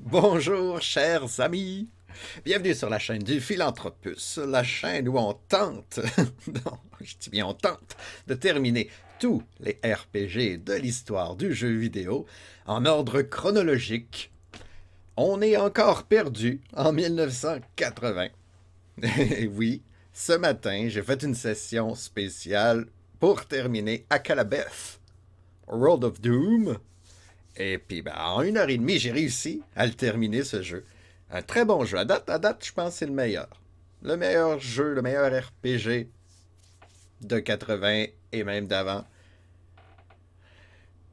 Bonjour, chers amis! Bienvenue sur la chaîne du Philanthropus, la chaîne où on tente, non, je dis bien on tente, de terminer tous les RPG de l'histoire du jeu vidéo en ordre chronologique. On est encore perdu en 1980. Et oui, ce matin, j'ai fait une session spéciale pour terminer Akalabeth, World of Doom. Et puis, en 1 heure et demie, j'ai réussi à le terminer, ce jeu. Un très bon jeu. À date, je pense que c'est le meilleur. Le meilleur jeu, le meilleur RPG de 80 et même d'avant.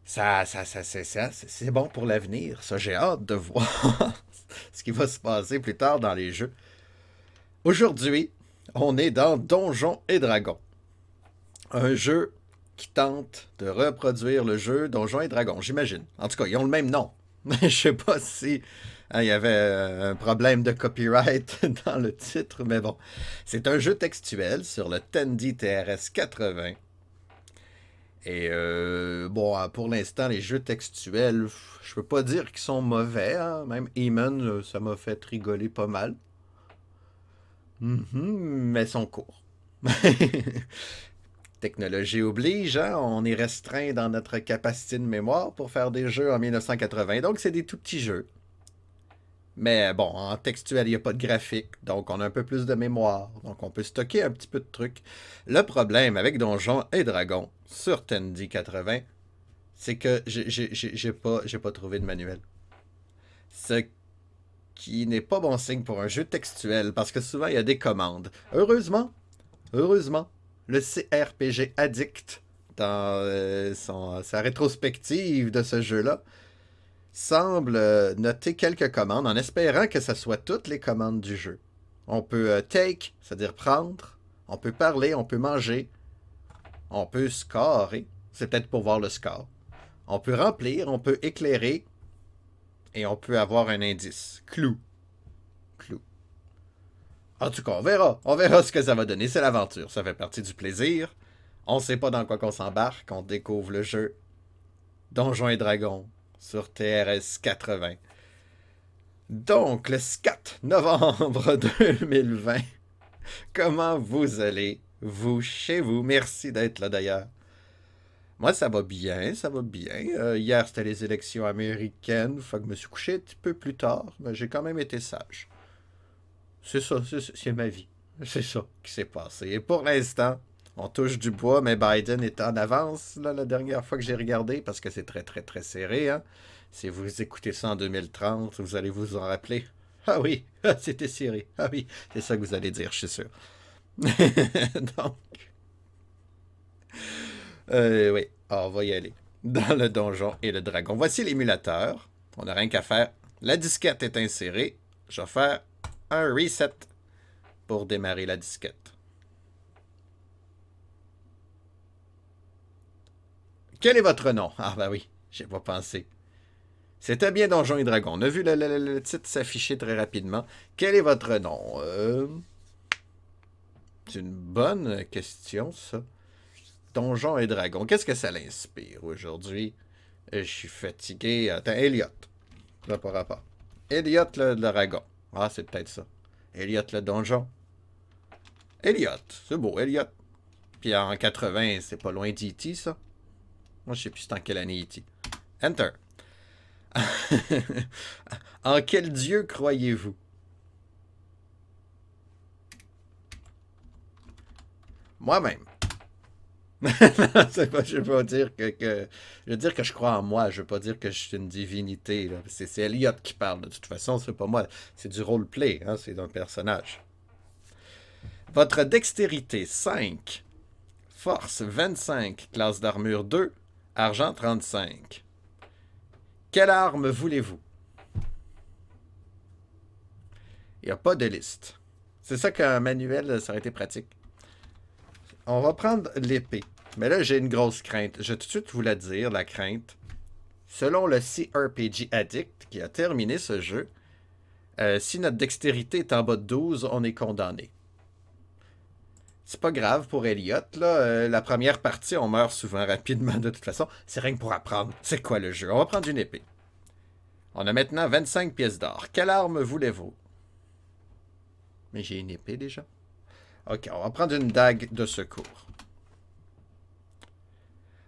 C'est bon pour l'avenir. Ça, j'ai hâte de voir ce qui va se passer plus tard dans les jeux. Aujourd'hui, on est dans Donjons et Dragons. Un jeu qui tente de reproduire le jeu Donjons et Dragons, j'imagine. En tout cas, ils ont le même nom. Je sais pas si il y avait un problème de copyright dans le titre, mais bon. C'est un jeu textuel sur le Tandy TRS 80. Et bon, pour l'instant, les jeux textuels, je peux pas dire qu'ils sont mauvais. Hein. Même Eamon, ça m'a fait rigoler pas mal. Mais sont courts. Technologie oblige, hein? On est restreint dans notre capacité de mémoire pour faire des jeux en 1980, donc c'est des tout petits jeux. Mais bon, en textuel, il n'y a pas de graphique, donc on a un peu plus de mémoire, donc on peut stocker un petit peu de trucs. Le problème avec Donjons et Dragons sur Tandy 80, c'est que j'ai pas trouvé de manuel. Ce qui n'est pas bon signe pour un jeu textuel, parce que souvent il y a des commandes. Heureusement, le CRPG Addict, dans sa rétrospective de ce jeu-là, semble noter quelques commandes en espérant que ce soit toutes les commandes du jeu. On peut take, c'est-à-dire prendre, on peut parler, on peut manger, on peut scorer, c'est peut-être pour voir le score. On peut remplir, on peut éclairer, et on peut avoir un indice. Clou. Clou. En tout cas, on verra ce que ça va donner. C'est l'aventure, ça fait partie du plaisir. On sait pas dans quoi qu'on s'embarque, on découvre le jeu Donjons et Dragons sur TRS 80. Donc, le 4 novembre 2020, comment vous allez, vous, chez vous? Merci d'être là d'ailleurs. Moi, ça va bien, ça va bien. Hier, c'était les élections américaines, fait que je me suis couché un petit peu plus tard, mais j'ai quand même été sage. C'est ça, c'est ma vie. C'est ça qui s'est passé. Et pour l'instant, on touche du bois, mais Biden est en avance, là, la dernière fois que j'ai regardé, parce que c'est très, très, très serré. Hein? Si vous écoutez ça en 2030, vous allez vous en rappeler. Ah oui, c'était serré. Ah oui, c'est ça que vous allez dire, je suis sûr. Donc, oui, on va y aller. Dans le donjon et le dragon. Voici l'émulateur. On n'a rien qu'à faire. La disquette est insérée. Je vais faire un reset pour démarrer la disquette. Quel est votre nom? Ah ben oui, j'ai pas pensé. C'était bien Donjons et Dragons. On a vu le titre s'afficher très rapidement. Quel est votre nom? C'est une bonne question, ça. Donjons et Dragons. Qu'est-ce que ça l'inspire aujourd'hui? Je suis fatigué. Attends, Elliot. Là, par rapport. Elliot le dragon. Ah, c'est peut-être ça. Elliot le donjon. Elliot. C'est beau, Elliot. Puis en 80, c'est pas loin d'E.T., ça. Moi, je sais plus c'est en quelle année E.T. Enter. En quel dieu croyez-vous? Moi-même. Je veux pas dire je veux dire que je crois en moi, je veux pas dire que je suis une divinité. C'est Elliot qui parle, de toute façon, c'est pas moi. C'est du roleplay, hein, c'est d'un personnage. Votre dextérité 5, force 25, classe d'armure 2, argent 35. Quelle arme voulez-vous? Il n'y a pas de liste. C'est ça qu'un manuel, ça aurait été pratique. On va prendre l'épée. Mais là, j'ai une grosse crainte. Je vais tout de suite vous la dire, la crainte. Selon le CRPG Addict, qui a terminé ce jeu, si notre dextérité est en bas de 12, on est condamné. C'est pas grave pour Elliot, là. La première partie, on meurt souvent rapidement de toute façon. C'est rien que pour apprendre c'est quoi le jeu. On va prendre une épée. On a maintenant 25 pièces d'or. Quelle arme voulez-vous? Mais j'ai une épée déjà. Ok, on va prendre une dague de secours.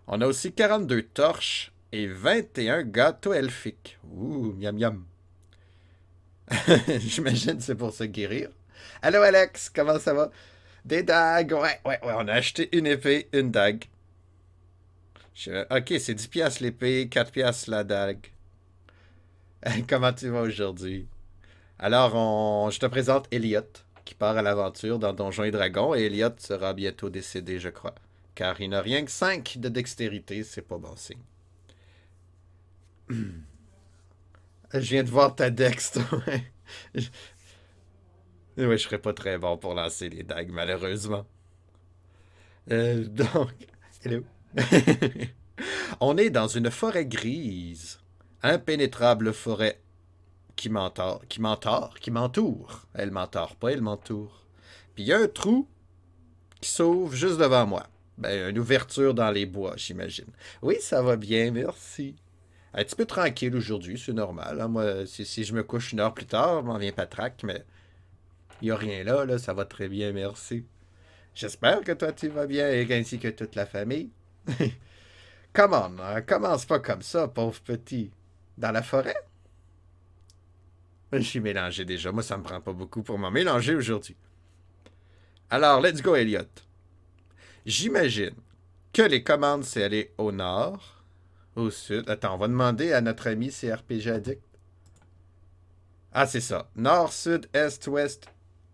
On a aussi 42 torches et 21 gâteaux elfiques. Ouh, miam miam. J'imagine que c'est pour se guérir. Allô Alex, comment ça va? Des dagues, ouais, on a acheté une épée, une dague. Ok, c'est 10 piastres l'épée, 4 piastres la dague. Comment tu vas aujourd'hui? Alors, je te présente Elliot, qui part à l'aventure dans Donjons et Dragons, et Elliot sera bientôt décédé, je crois. Car il n'a rien que 5 de dextérité, c'est pas bon signe. Je viens de voir ta dex, ouais. Ouais, je serais pas très bon pour lancer les dagues, malheureusement. Donc, hello. On est dans une forêt grise. Impénétrable forêt qui m'entoure. Elle m'entoure pas, elle m'entoure. Puis il y a un trou qui s'ouvre juste devant moi. Ben, une ouverture dans les bois, j'imagine. Oui, ça va bien, merci. Un petit peu tranquille aujourd'hui, c'est normal, hein. Moi, si je me couche une heure plus tard, je m'en viens patraque, mais il n'y a rien là, ça va très bien, merci. J'espère que toi tu vas bien, et ainsi que toute la famille. Comment, hein, commence pas comme ça, pauvre petit. Dans la forêt? Je suis mélangé déjà. Moi, ça me prend pas beaucoup pour m'en mélanger aujourd'hui. Alors, let's go, Elliot. J'imagine que les commandes, c'est aller au nord, au sud. Attends, on va demander à notre ami CRPG Addict. Ah, c'est ça. Nord, sud, est, ouest,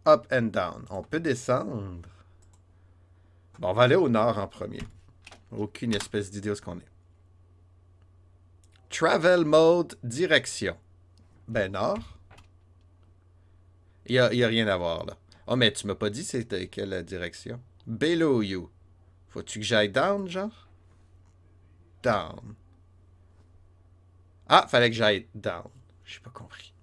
up and down. On peut descendre. Bon, on va aller au nord en premier. Aucune espèce d'idée où ce qu'on est. Travel mode, direction. Ben, nord. Il y a rien à voir, là. Oh, mais tu m'as pas dit c'était quelle direction? Below you. Faut-tu que j'aille down, genre? Down. Ah, fallait que j'aille down. J'ai pas compris.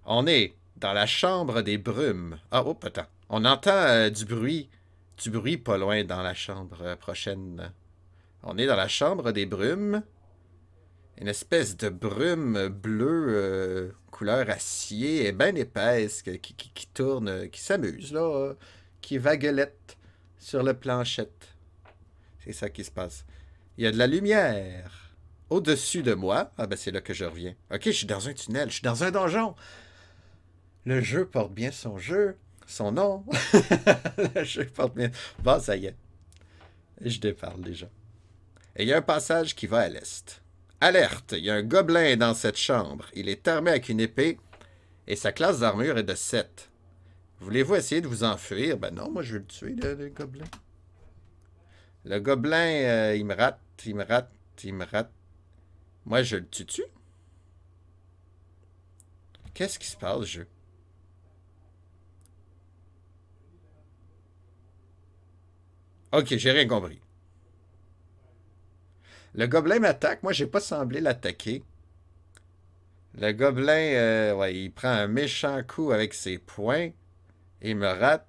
On est dans la chambre des brumes. Ah, oh, attends. On entend du bruit. Du bruit pas loin dans la chambre prochaine. On est dans la chambre des brumes. Une espèce de brume bleue, couleur acier, et bien épaisse, qui tourne, qui s'amuse, là, qui vaguelette sur la planchette. C'est ça qui se passe. Il y a de la lumière au-dessus de moi. Ah ben c'est là que je reviens. Ok, je suis dans un tunnel, je suis dans un donjon. Le jeu porte bien son jeu, son nom. Le jeu porte bien... Bon, ça y est. Je déparle déjà. Et il y a un passage qui va à l'est. Alerte! Il y a un gobelin dans cette chambre. Il est armé avec une épée et sa classe d'armure est de 7. Voulez-vous essayer de vous enfuir? Ben non, moi je veux le tuer, le gobelin. Le gobelin, il me rate, il me rate, il me rate. Moi je le tue-tu? Qu'est-ce qui se passe, jeu? Ok, j'ai rien compris. Le gobelin m'attaque. Moi, j'ai pas semblé l'attaquer. Le gobelin, ouais, il prend un méchant coup avec ses poings. Et me rate.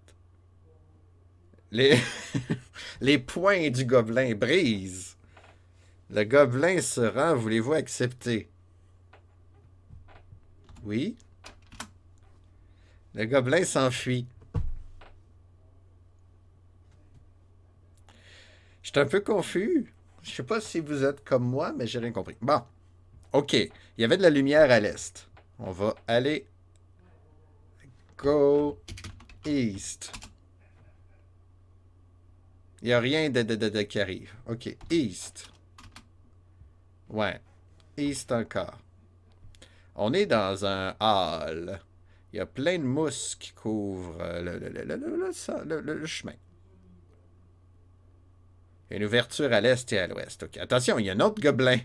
Les, les poings du gobelin brisent. Le gobelin se rend. Voulez-vous accepter? Oui. Le gobelin s'enfuit. Je suis un peu confus. Je sais pas si vous êtes comme moi, mais j'ai rien compris. Bon. OK. Il y avait de la lumière à l'est. On va aller... Go east. Il n'y a rien de qui arrive. OK. East. Ouais. East encore. On est dans un hall. Il y a plein de mousse qui couvrent le chemin. Il y a une ouverture à l'est et à l'ouest. OK. Attention, il y a un autre gobelin.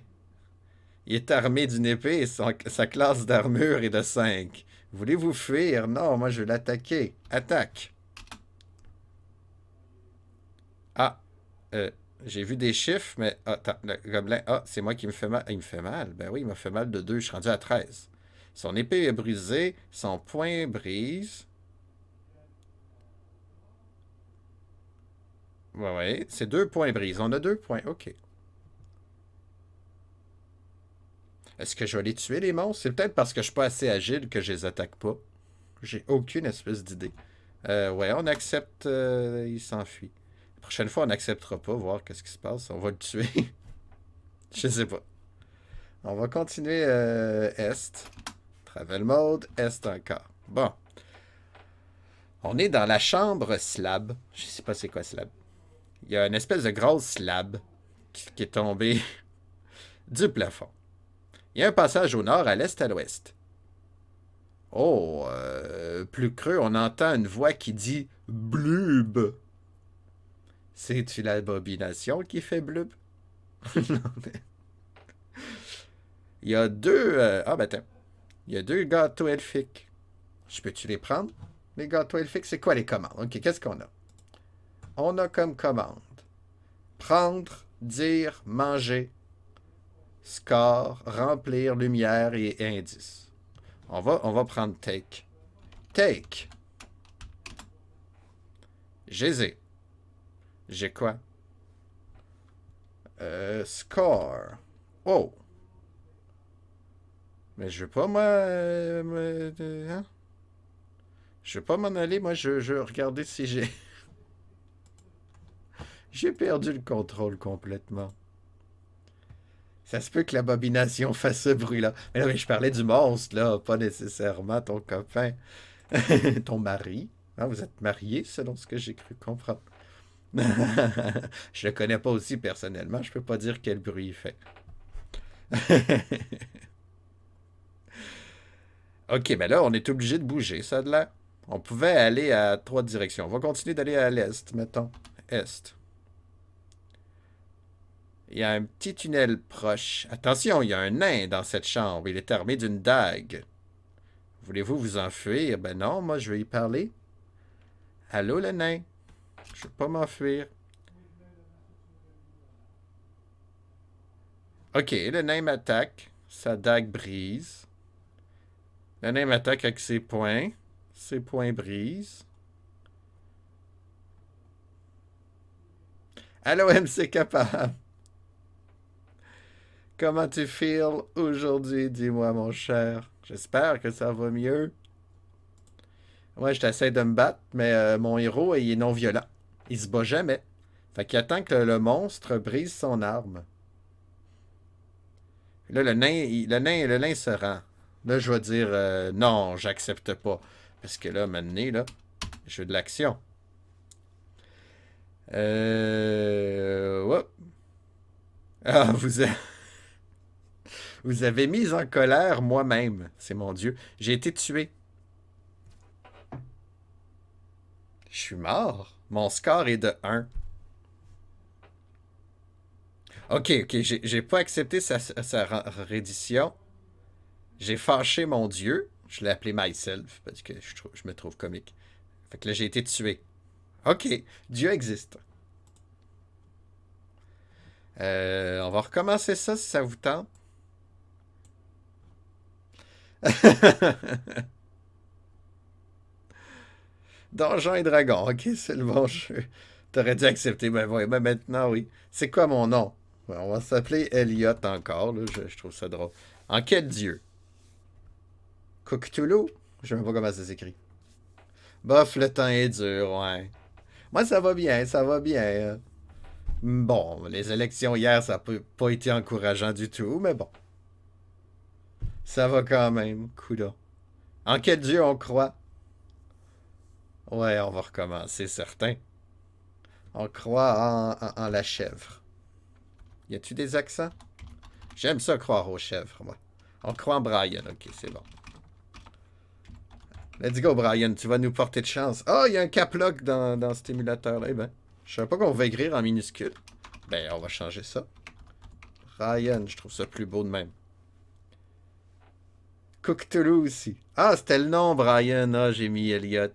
Il est armé d'une épée et sa classe d'armure est de 5. Voulez-vous fuir? Non, moi je veux l'attaquer. Attaque. Ah. J'ai vu des chiffres, mais... Attends, le gobelin... Ah, c'est moi qui me fait mal. Il me fait mal. Ben oui, il m'a fait mal de 2. Je suis rendu à 13. Son épée est brisée. Son poing brise. Ouais, ouais. C'est 2 points brisés. On a 2 points. OK. Est-ce que je vais les tuer, les monstres? C'est peut-être parce que je suis pas assez agile que je les attaque pas. J'ai aucune espèce d'idée. Ouais, on accepte... il s'enfuit. La prochaine fois, on n'acceptera pas, voir qu'est-ce qui se passe. On va le tuer. Je sais pas. On va continuer Est. Travel mode, Est encore. Bon. On est dans la chambre slab. Je sais pas c'est quoi slab. Il y a une espèce de grosse slab qui est tombée du plafond. Il y a un passage au nord, à l'est, à l'ouest. Oh, plus creux, on entend une voix qui dit « Blub ». C'est-tu l'abomination qui fait blub? Non, mais... Il y a deux... Ah, ben attends. Il y a deux gâteaux elfiques. Je peux-tu les prendre? Les gâteaux elfiques, c'est quoi les commandes? OK, qu'est-ce qu'on a? On a comme commande prendre, dire, manger, score, remplir, lumière et indice. On va prendre take. Take. J'ai. J'ai quoi? Score. Oh. Mais je veux pas, moi... hein? Je veux pas m'en aller, moi, je veux regarder si j'ai... J'ai perdu le contrôle complètement. Ça se peut que l'abomination fasse ce bruit-là. Mais non, mais je parlais du monstre, là, pas nécessairement ton copain. Ton mari. Ah, vous êtes mariés, selon ce que j'ai cru comprendre. Je le connais pas aussi personnellement, je peux pas dire quel bruit il fait. Ok, ben là, on est obligé de bouger, ça a de l'air. On pouvait aller à 3 directions. On va continuer d'aller à l'est, mettons. Est. Il y a un petit tunnel proche. Attention, il y a un nain dans cette chambre. Il est armé d'une dague. Voulez-vous vous enfuir? Ben non, moi je vais y parler. Allô, le nain? Je veux pas m'enfuir. Ok, le nain m'attaque. Sa dague brise. Le nain m'attaque avec ses poings. Ses poings brisent. Allô, MC Capable. Comment tu feels aujourd'hui, dis-moi, mon cher? J'espère que ça va mieux. Moi, je t'essaie de me battre, mais mon héros, il est non violent. Il se bat jamais. Fait qu'il attend que le monstre brise son arme. Là, le nain se rend. Là, je vais dire non, j'accepte pas. Parce que là, maintenant, là, je veux de l'action. Ouais. Ah, vous avez mis en colère moi-même. C'est mon Dieu. J'ai été tué. Je suis mort. Mon score est de 1. Ok, j'ai pas accepté sa reddition. J'ai fâché mon Dieu. Je l'ai appelé myself parce que je me trouve comique. Fait que là, j'ai été tué. Ok, Dieu existe. On va recommencer ça si ça vous tente. Donjons et Dragons, ok, c'est le bon jeu. T'aurais dû accepter, ben ouais, ben maintenant oui. C'est quoi mon nom? Ouais, on va s'appeler Elliot encore, là, je trouve ça drôle. En quel dieu? Cthulhu? Je sais même pas comment ça s'écrit. Bof, le temps est dur, ouais. Moi, ça va bien, ça va bien. Bon, les élections hier, ça n'a pas été encourageant du tout, mais bon. Ça va quand même, coudonc. En quel dieu on croit? Ouais, on va recommencer, certain. On croit en la chèvre. Y a-tu des accents? J'aime ça croire aux chèvres, moi. On croit en Brian, ok, c'est bon. Let's go, Brian, tu vas nous porter de chance. Ah, oh, il y a un cap-lock dans cet émulateur-là. Eh ben, je savais pas qu'on va écrire en minuscule. Ben, on va changer ça. Brian, je trouve ça plus beau de même. Cthulhu aussi. Ah, c'était le nom, Brian. Ah, j'ai mis Elliot.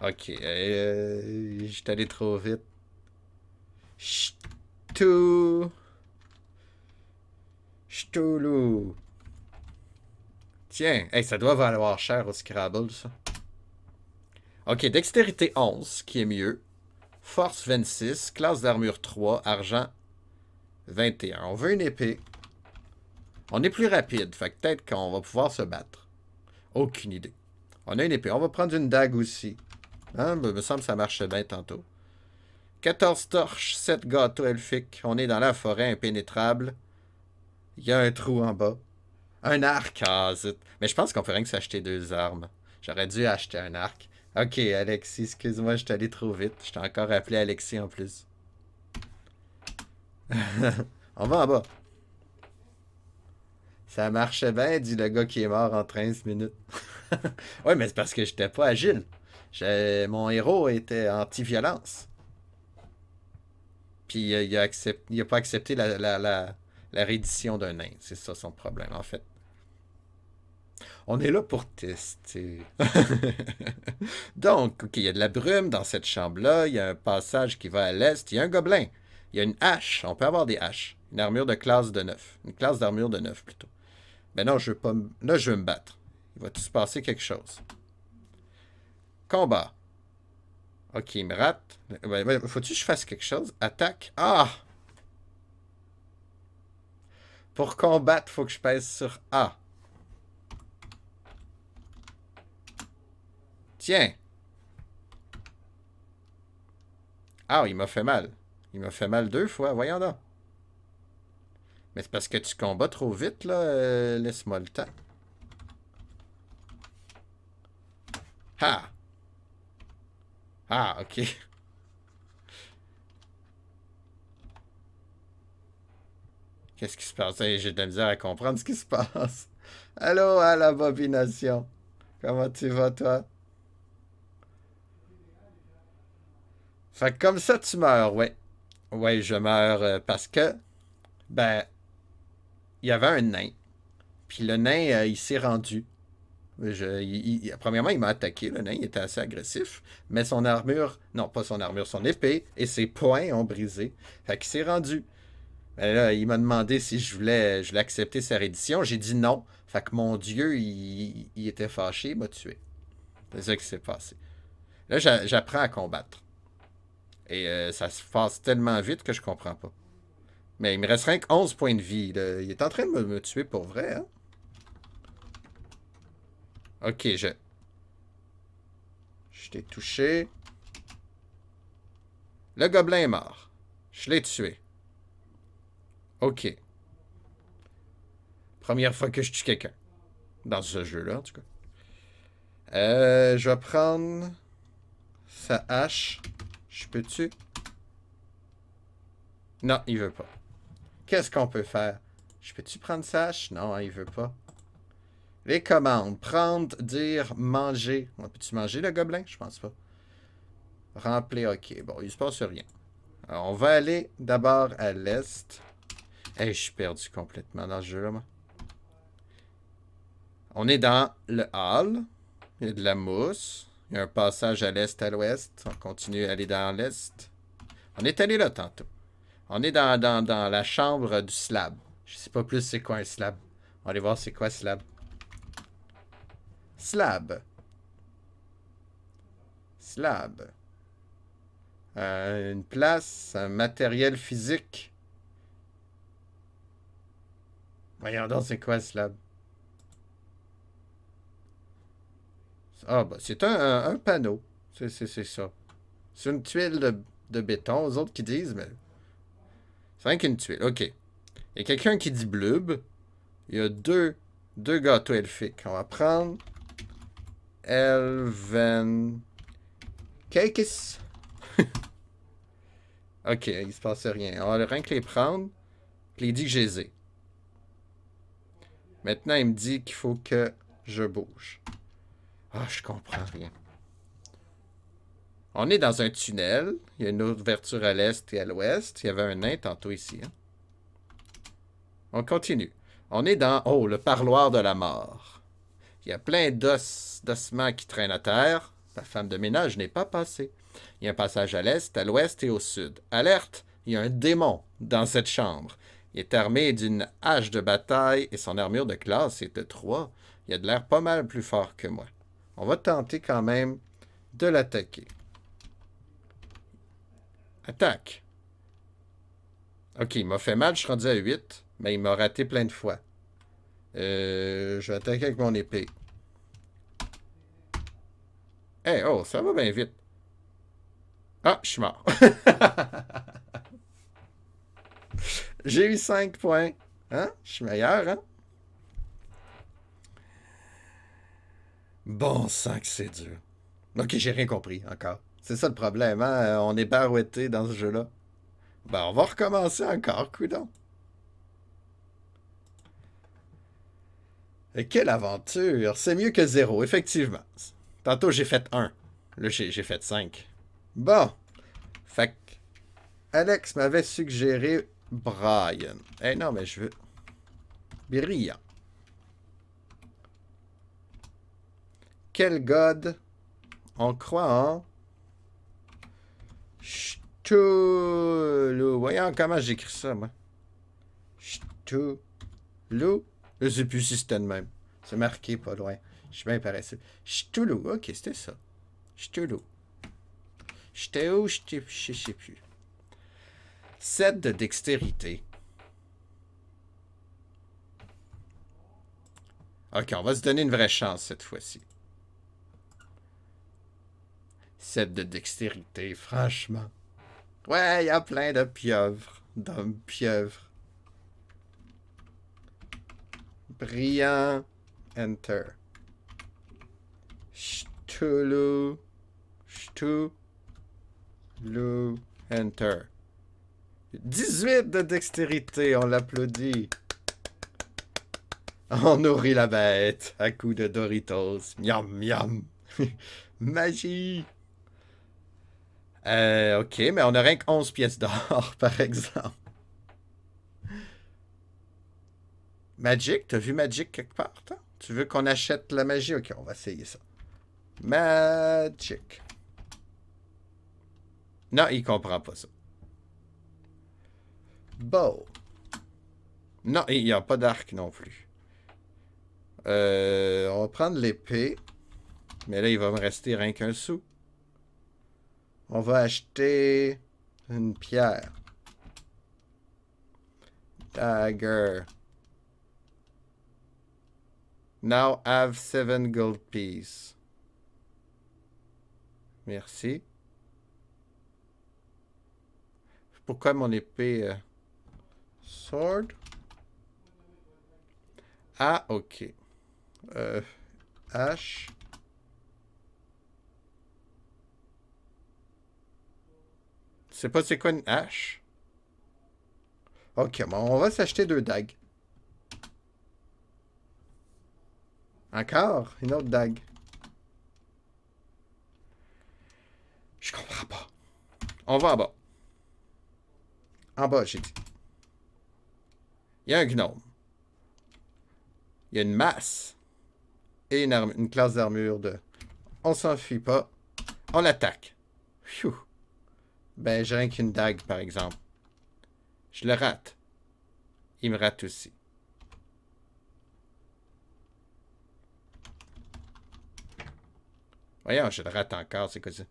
Ok, j'étais allé trop vite. Ch'toulou. Tiens, hey, ça doit valoir cher au Scrabble, ça. Ok, dextérité 11, qui est mieux. Force 26, classe d'armure 3, argent 21. On veut une épée. On est plus rapide, fait que peut-être qu'on va pouvoir se battre. Aucune idée. On a une épée. On va prendre une dague aussi. Hein? Me semble que ça marchait bien tantôt. 14 torches, 7 gâteaux elfiques. On est dans la forêt impénétrable. Il y a un trou en bas. Un arc, ah zut. Mais je pense qu'on peut rien que s'acheter 2 armes. J'aurais dû acheter un arc. Ok, Alexis, excuse-moi, je suis allé trop vite. Je t'ai encore appelé Alexis en plus. On va en bas. Ça marchait bien, dit le gars qui est mort en 13 minutes. Ouais, mais c'est parce que j'étais pas agile. Mon héros était anti-violence. Puis il a pas accepté la reddition d'un nain. C'est ça son problème, en fait. On est là pour tester. Donc, ok, il y a de la brume dans cette chambre-là. Il y a un passage qui va à l'est. Il y a un gobelin. Il y a une hache. On peut avoir des haches. Une armure de classe de 9. Une classe d'armure de 9, plutôt. Mais non, je veux pas. Là, je veux me battre. Il va tout se passer quelque chose. Combat. Ok, il me rate. Faut-tu que je fasse quelque chose? Attaque. Ah! Pour combattre, faut que je pèse sur A. Tiens. Ah, il m'a fait mal. Il m'a fait mal 2 fois. Voyons donc. Mais c'est parce que tu combats trop vite, là. Laisse-moi le temps. Ah! Ah, ok. Qu'est-ce qui se passe? Hey, j'ai de la misère à comprendre ce qui se passe. Allô, à la bobination. Comment tu vas, toi? Fait que comme ça, tu meurs, ouais. Ouais, je meurs parce que, ben, il y avait un nain. Puis le nain, il s'est rendu. Premièrement, il m'a attaqué, le nain, il était assez agressif. Mais son armure, non, pas son armure, son épée et ses poings ont brisé. Fait qu'il s'est rendu. Ben là, il m'a demandé si je voulais accepter sa reddition. J'ai dit non. Fait que mon dieu, il était fâché, il m'a tué. C'est ça qui s'est passé. Là, j'apprends à combattre. Et ça se passe tellement vite que je comprends pas. Mais il me reste rien que 11 points de vie. Là. Il est en train de me tuer pour vrai, hein? Ok, je t'ai touché. Le gobelin est mort. Je l'ai tué. Ok. Première fois que je tue quelqu'un. Dans ce jeu-là, en tout cas. Je vais prendre sa hache. Je peux-tu? Non, il veut pas. Qu'est-ce qu'on peut faire? Je peux-tu prendre sa hache? Non, hein, il veut pas. Les commandes. Prendre, dire, manger. Peux-tu manger le gobelin? Je pense pas. Remplir, ok. Bon, il se passe rien. Alors, on va aller d'abord à l'est. Hey, je suis perdu complètement dans ce jeu-là, moi. On est dans le hall. Il y a de la mousse. Il y a un passage à l'est, à l'ouest. On continue à aller dans l'est. On est allé là tantôt. On est dans la chambre du slab. Je sais pas plus c'est quoi un slab. On va aller voir c'est quoi slab. Slab. Slab. Une place, un matériel physique. Voyons donc c'est quoi slab. Ah, bah, c'est un panneau. C'est ça. C'est une tuile de béton. Aux autres qui disent, mais. C'est rien qu'une tuile. OK. Il y a quelqu'un qui dit blub. Il y a deux gâteaux elfiques. On va prendre. Elven. Cakes. OK, il se passe rien. On va rien que les prendre. Puis il dit que je les ai. Maintenant, il me dit qu'il faut que je bouge. Ah, je comprends rien. On est dans un tunnel. Il y a une autre ouverture à l'est et à l'ouest. Il y avait un nain tantôt ici. Hein? On continue. On est dans, oh, le parloir de la mort. Il y a plein d'ossements qui traînent à terre. La femme de ménage n'est pas passée. Il y a un passage à l'est, à l'ouest et au sud. Alerte, il y a un démon dans cette chambre. Il est armé d'une hache de bataille et son armure de classe est de 3. Il a de l'air pas mal plus fort que moi. On va tenter quand même de l'attaquer. Attaque. Ok, il m'a fait mal, je suis rendu à 8, mais il m'a raté plein de fois. Je vais attaquer avec mon épée. Eh, oh, ça va bien vite. Ah, je suis mort. J'ai eu 5 points. Hein? Je suis meilleur, hein? Bon sang que c'est dur. Ok, j'ai rien compris encore. C'est ça le problème, hein? On est barouetté dans ce jeu-là. Ben, on va recommencer encore, coudonc. Et quelle aventure! C'est mieux que 0, effectivement. Tantôt, j'ai fait 1. Là, j'ai fait 5. Bon. Fait que Alex m'avait suggéré Brian. Eh non, mais je veux... Brillant. Quel god? On croit en... Cthulhu. Voyons comment j'écris ça, moi. Cthulhu. Je sais plus si c'était le même. C'est marqué pas loin. Je suis bien paresseux. Cthulhu. Ok, c'était ça. Cthulhu. J'étais où? Je sais plus. 7 de dextérité. Ok, on va se donner une vraie chance cette fois-ci. 7 de dextérité, franchement. Ouais, il y a plein de pieuvres. D'hommes pieuvres. Brillant. Enter. Cthulhu. Cthulhu. Enter. 18 de dextérité, on l'applaudit. On nourrit la bête à coups de Doritos. Miam, miam. Magie. Ok, mais on a rien que 11 pièces d'or, par exemple. Magic? T'as vu Magic quelque part, toi? Tu veux qu'on achète la magie? Ok, on va essayer ça. Magic. Non, il comprend pas ça. Bow. Non, il n'y a pas d'arc non plus. On va prendre l'épée. Mais là, il va me rester rien qu'un sou. On va acheter une pierre. Dagger. Now have 7 gold pieces. Merci. Pourquoi mon épée... Sword? Ah, ok. Hache. Tu sais pas c'est quoi une hache? Ok, bon, on va s'acheter 2 dagues. Encore? Une autre dague. Je comprends pas. On va en bas. En bas, j'ai dit. Il y a un gnome. Il y a une masse. Et une classe d'armure de... On s'enfuit pas. On l'attaque. Phew. Ben, j'ai rien qu'une dague, par exemple. Je le rate. Il me rate aussi. Voyons, je le rate encore, c'est quoi ça?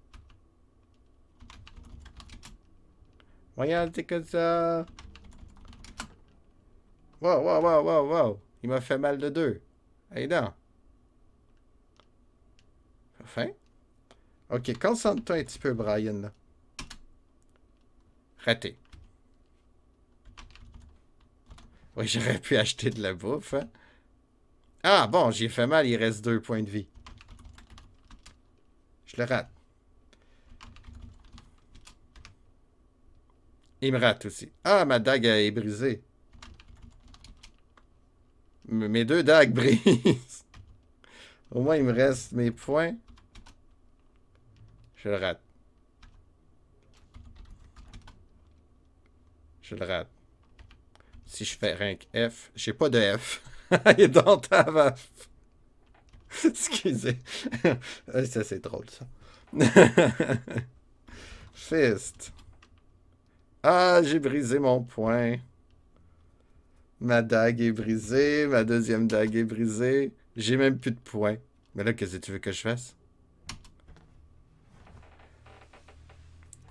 Voyons, c'est quoi ça? Wow, wow, wow, wow, wow. Il m'a fait mal de 2. Allez donc. Fin. Ok, concentre-toi un petit peu, Brian, là. Raté. Oui, j'aurais pu acheter de la bouffe, hein? Ah, bon, j'y ai fait mal, il reste 2 points de vie. Je le rate. Il me rate aussi. Ah, ma dague est brisée. Mes 2 dagues brisent. Au moins, il me reste mes points. Je le rate. Je le rate. Si je fais rank F, j'ai pas de F. Il est dans ta F. Excusez. Ça, c'est drôle, ça. Fist. Ah, j'ai brisé mon point. Ma dague est brisée. Ma deuxième dague est brisée. J'ai même plus de points. Mais là, qu'est-ce que tu veux que je fasse?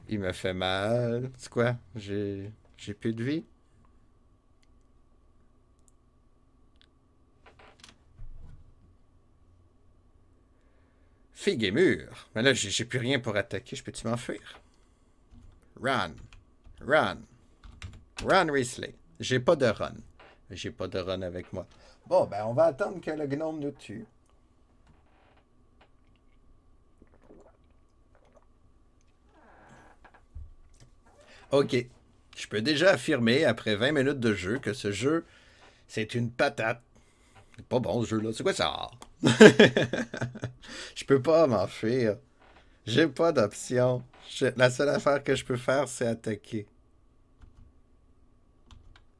Il me fait mal. C'est quoi? J'ai plus de vie. Figue et mur. Mais là, j'ai plus rien pour attaquer. Je peux-tu m'enfuir? Run. Run. Run, Risley. J'ai pas de run. J'ai pas de run avec moi. Bon, ben, on va attendre que le gnome nous tue. Ok. Je peux déjà affirmer, après 20 minutes de jeu, que ce jeu, c'est une patate. C'est pas bon, ce jeu-là. C'est quoi ça? Je peux pas m'enfuir. J'ai pas d'option. La seule affaire que je peux faire, c'est attaquer.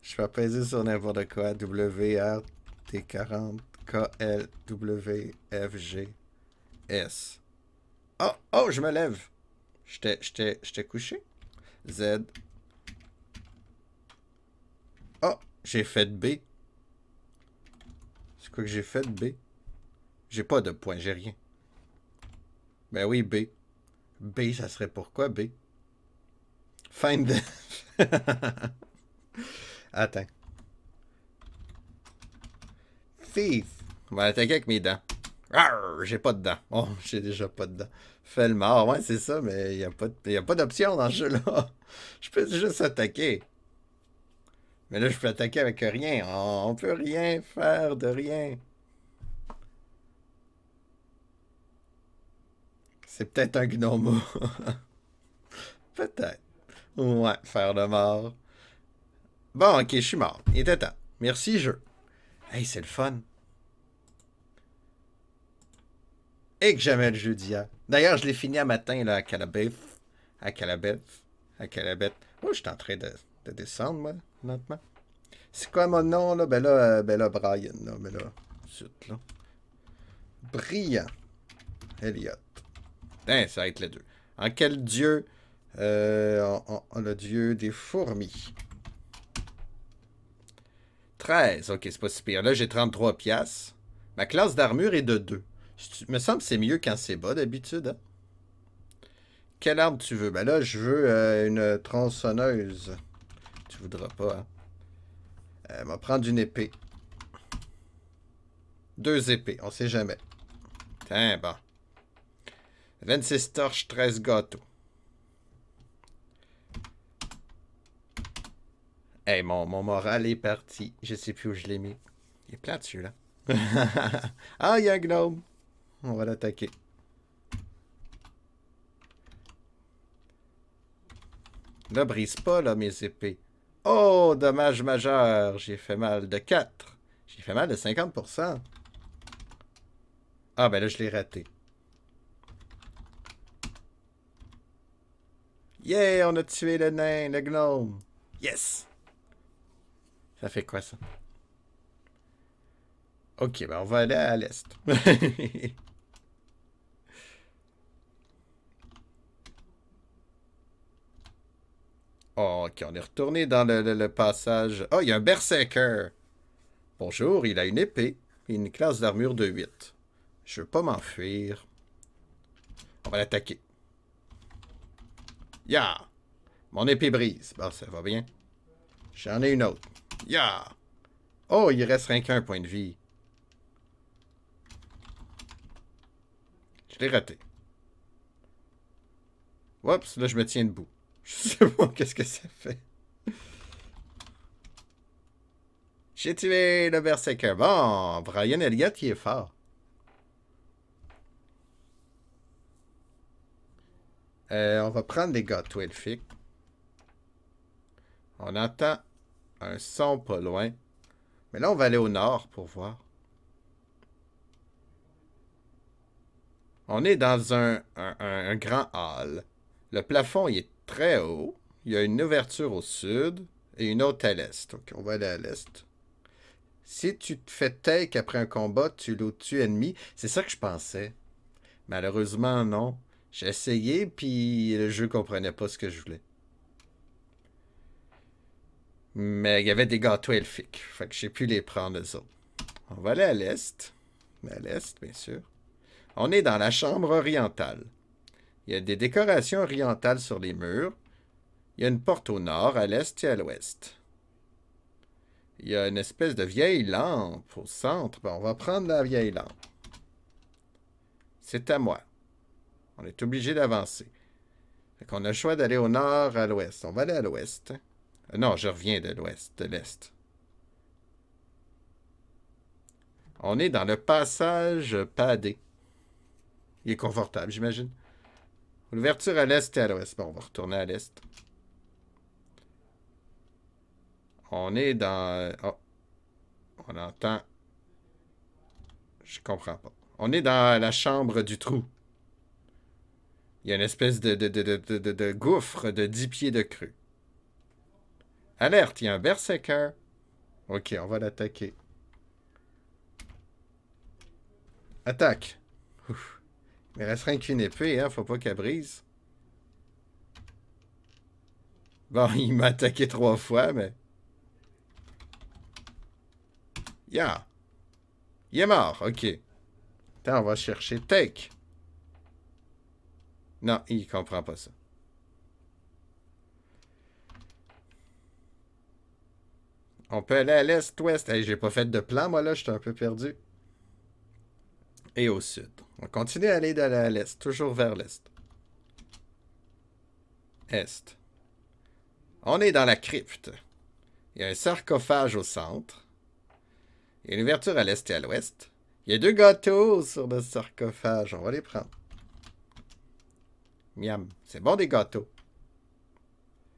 Je vais peser sur n'importe quoi. W, R, T, 40, K, L, W, F, G, S. Oh, oh, je me lève. J'étais couché. Z. Oh, j'ai fait B. C'est quoi que j'ai fait B? J'ai pas de point, j'ai rien. Ben oui, B. B, ça serait pourquoi B? Find the... Attends. Thief. On va attaquer avec mes dents. J'ai pas de dents. Oh, j'ai déjà pas de dents. Fais le mort. Ouais, c'est ça, mais il n'y a pas d'option dans ce jeu-là. Je peux juste attaquer. Mais là, je peux attaquer avec rien. On peut rien faire de rien. C'est peut-être un gnome. Peut-être. Ouais, faire le mort. Bon, ok, je suis mort. Il était temps. Merci, jeu. Hey, c'est le fun. Et que j'aimais le jeu d'hier. D'ailleurs, je l'ai fini à matin, là, à Calabeth. À Calabeth. À Calabeth. Oh, je suis en train de descendre, moi, lentement. C'est quoi mon nom, là? Ben là, Brian, là. Ben là, zut, là. Brillant. Elliot. Hein, ça va être les deux. En quel dieu? Le dieu des fourmis. 13. Ok, c'est pas si pire. Là, j'ai 33 piastres. Ma classe d'armure est de 2. Me semble que c'est mieux quand c'est bas d'habitude. Hein? Quelle arme tu veux? Ben là, je veux une tronçonneuse. Tu voudras pas, hein? On va prendre une épée. 2 épées, on sait jamais. Tiens, bon. 26 torches, 13 gâteaux. Hey, mon moral est parti. Je sais plus où je l'ai mis. Il est plate, celui-là. Ah, il y a un gnome. On va l'attaquer. Là, brise pas, là, mes épées. Oh, dommage majeur. J'ai fait mal de 4. J'ai fait mal de 50%. Ah, ben là, je l'ai raté. Yeah, on a tué le nain, le gnome. Yes! Ça fait quoi, ça? Ok, ben on va aller à l'est. Oh, ok, on est retourné dans le passage. Oh, il y a un berserker. Bonjour, il a une épée et une classe d'armure de 8. Je veux pas m'enfuir. On va l'attaquer. Ya! Mon épée brise. Bon, ça va bien. J'en ai une autre. Ya! Oh, il reste rien qu'un point de vie. Je l'ai raté. Oups, là, je me tiens debout. Je sais pas qu'est-ce que ça fait. J'ai tué le berserker. Bon, Brian Elliott, il est fort. On va prendre des gâteaux elfiques. On entend un son pas loin. Mais là, on va aller au nord pour voir. On est dans un grand hall. Le plafond il est très haut. Il y a une ouverture au sud et une autre à l'est. Donc, on va aller à l'est. Si tu te fais take après un combat, tu l'auto-tues ennemi. C'est ça que je pensais. Malheureusement, non. J'ai essayé, puis le jeu comprenait pas ce que je voulais. Mais il y avait des gâteaux elfiques. Fait que j'ai pu les prendre, eux autres. On va aller à l'est. À l'est, bien sûr. On est dans la chambre orientale. Il y a des décorations orientales sur les murs. Il y a une porte au nord, à l'est et à l'ouest. Il y a une espèce de vieille lampe au centre. Bon, on va prendre la vieille lampe. C'est à moi. On est obligé d'avancer. Fait qu'on a le choix d'aller au nord, à l'ouest. On va aller à l'ouest. Non, je reviens de l'ouest, de l'est. On est dans le passage padé. Il est confortable, j'imagine. L'ouverture à l'est et à l'ouest. Bon, on va retourner à l'est. On est dans... Oh. On entend... Je comprends pas. On est dans la chambre du trou. Il y a une espèce de gouffre de 10 pieds de creux. Alerte, il y a un berserker. Ok, on va l'attaquer. Attaque. Ouf. Il me reste rien qu'une épée, hein. Faut pas qu'elle brise. Bon, il m'a attaqué 3 fois, mais... Yeah. Il est mort, ok. Attends, on va chercher Take. Non, il comprend pas ça. On peut aller à l'est, ouest. Hey, j'ai pas fait de plan, moi, là. J'étais un peu perdu. Et au sud. On continue à aller à l'est. Toujours vers l'est. Est. On est dans la crypte. Il y a un sarcophage au centre. Il y a une ouverture à l'est et à l'ouest. Il y a 2 gâteaux sur le sarcophage. On va les prendre. Miam. C'est bon des gâteaux.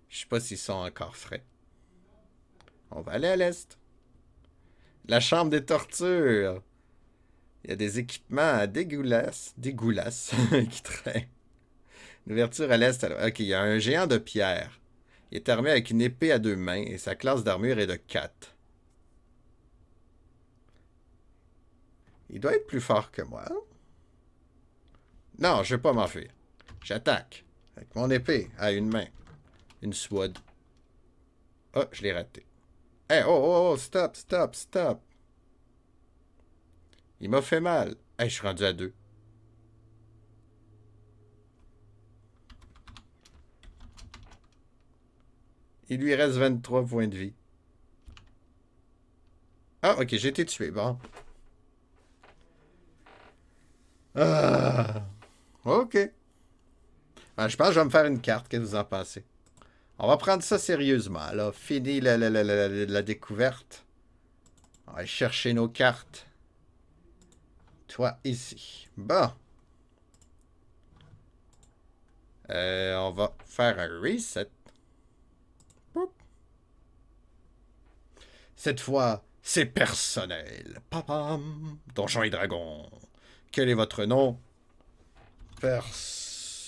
Je sais pas s'ils sont encore frais. On va aller à l'est. La chambre des tortures. Il y a des équipements dégueulasses qui traînent. Une ouverture à l'est. Ok, il y a un géant de pierre. Il est armé avec une épée à 2 mains et sa classe d'armure est de 4. Il doit être plus fort que moi. Non, je vais pas m'enfuir. J'attaque. Avec mon épée à 1 main. Une sword. Oh, je l'ai raté. Hey, oh, stop, stop, stop. Il m'a fait mal. Hey, je suis rendu à 2. Il lui reste 23 points de vie. Ah, ok, j'ai été tué. Bon. Ah, ok. Ah, je pense que je vais me faire une carte. Qu'est-ce que vous en pensez? On va prendre ça sérieusement. Là, fini la découverte. On va chercher nos cartes. Toi, ici. Bon. On va faire un reset. Boop. Cette fois, c'est personnel. Papam. Donjons et Dragons. Quel est votre nom? Personnel.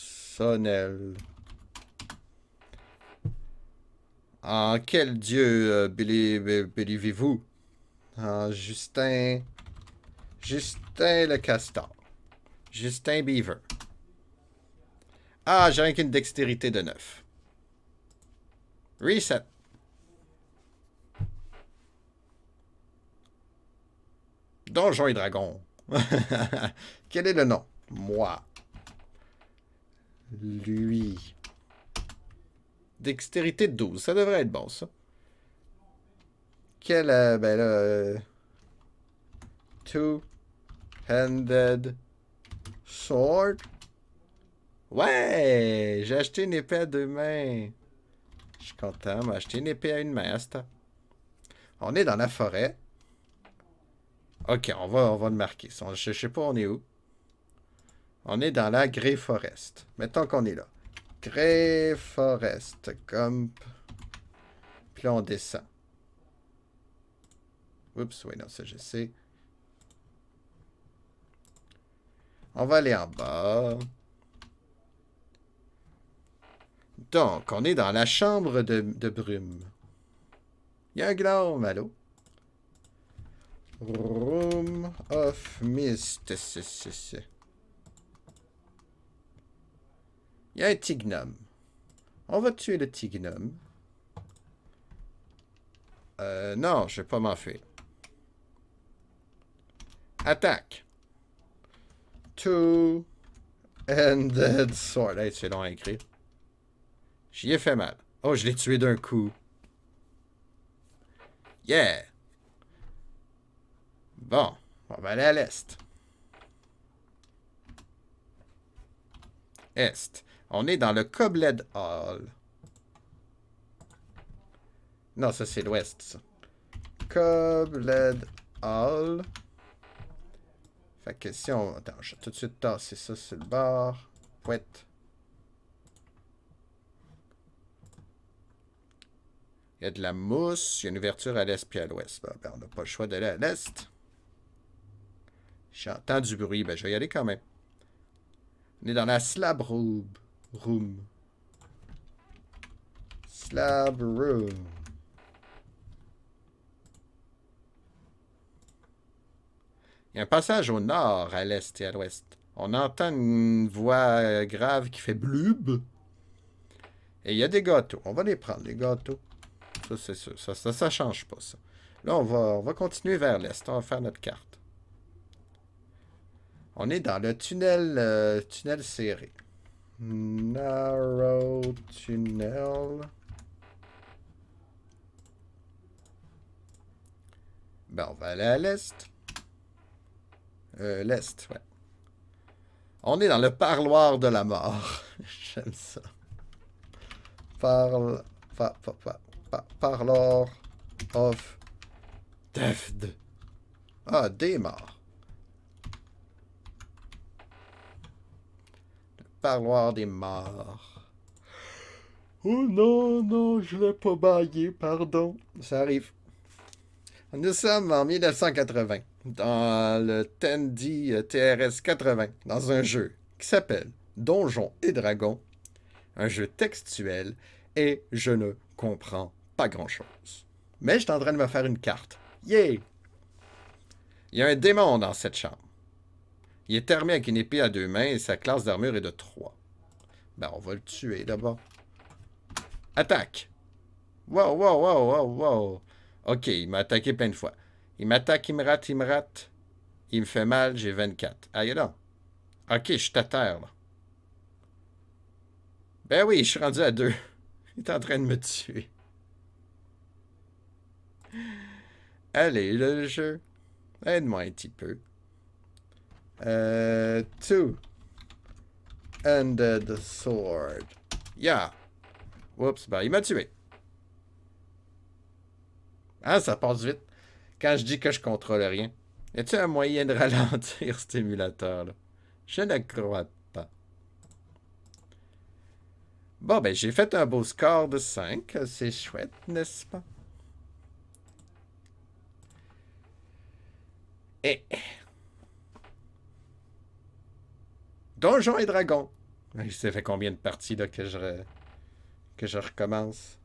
En quel dieu believez-vous? En Justin... Justin le Castor. Justin Beaver. Ah, j'ai rien qu'une dextérité de 9. Reset. Donjons et Dragons. Quel est le nom? Moi. Lui. Dextérité de 12. Ça devrait être bon, ça. Quel... ben là... Two-handed sword. Ouais! J'ai acheté une épée à 2 mains. Je suis content. J'ai acheté une épée à 1 main à ce temps. On est dans la forêt. Ok, on va le marquer. Je sais pas on est où. On est dans la Grey Forest. Mettons qu'on est là. Grey Forest. Comme... Puis là, on descend. Oups, oui, non, ça, je sais. On va aller en bas. Donc, on est dans la chambre de brume. Il y a un gnome, allô? Room of Mist. Il y a un petit gnome. On va tuer le petit gnome. Non, je vais pas m'en faire. Attaque. Two-handed sword. Hey, c'est long à écrire. J'y ai fait mal. Oh, je l'ai tué d'un coup. Yeah! Bon, on va aller à l'est. Est. On est dans le Cobled Hall. Non, ça c'est l'ouest, ça. Cobled Hall. Fait que si on... Attends, je vais tout de suite tasser ça sur le bord. Pouette. Il y a de la mousse. Il y a une ouverture à l'est puis à l'ouest. Ben, on n'a pas le choix d'aller à l'est. J'entends du bruit. Ben, je vais y aller quand même. On est dans la Slab Room. Slab Room. Il y a un passage au nord, à l'est et à l'ouest. On entend une voix grave qui fait blub. Et il y a des gâteaux. On va les prendre, les gâteaux. Ça, c'est sûr. Ça change pas, ça. Là, on va continuer vers l'est. On va faire notre carte. On est dans le tunnel serré. Narrow tunnel. Ben, on va aller à l'est. L'est, ouais. On est dans le parloir de la mort. J'aime ça. Parlour of death. Ah, des morts. Le parloir des morts. Oh non, non, je l'ai pas baillé, pardon. Ça arrive. Nous sommes en 1980, dans le Tandy TRS 80, dans un jeu qui s'appelle Donjons et Dragons, un jeu textuel, et je ne comprends pas grand-chose. Mais je suis en train de me faire une carte. Yeah! Il y a un démon dans cette chambre. Il est armé avec une épée à 2 mains et sa classe d'armure est de 3. Ben, on va le tuer d'abord. Attaque! Wow, wow, wow, wow, wow! Ok, il m'a attaqué plein de fois. Il m'attaque, il me rate, il me rate. Il me fait mal, j'ai 24. Aïe là. Ok, je suis à terre, là. Ben oui, je suis rendu à 2. Il est en train de me tuer. Allez, le jeu. Aide-moi un petit peu. Two. Ended sword. Yeah. Oups, ben il m'a tué. Ah, ça passe vite. Quand je dis que je contrôle rien. Y a-t-il un moyen de ralentir cet émulateur-là? Je ne crois pas. Bon, ben, j'ai fait un beau score de 5. C'est chouette, n'est-ce pas? Et... Donjons et Dragons. Ça fait combien de parties là, que je recommence?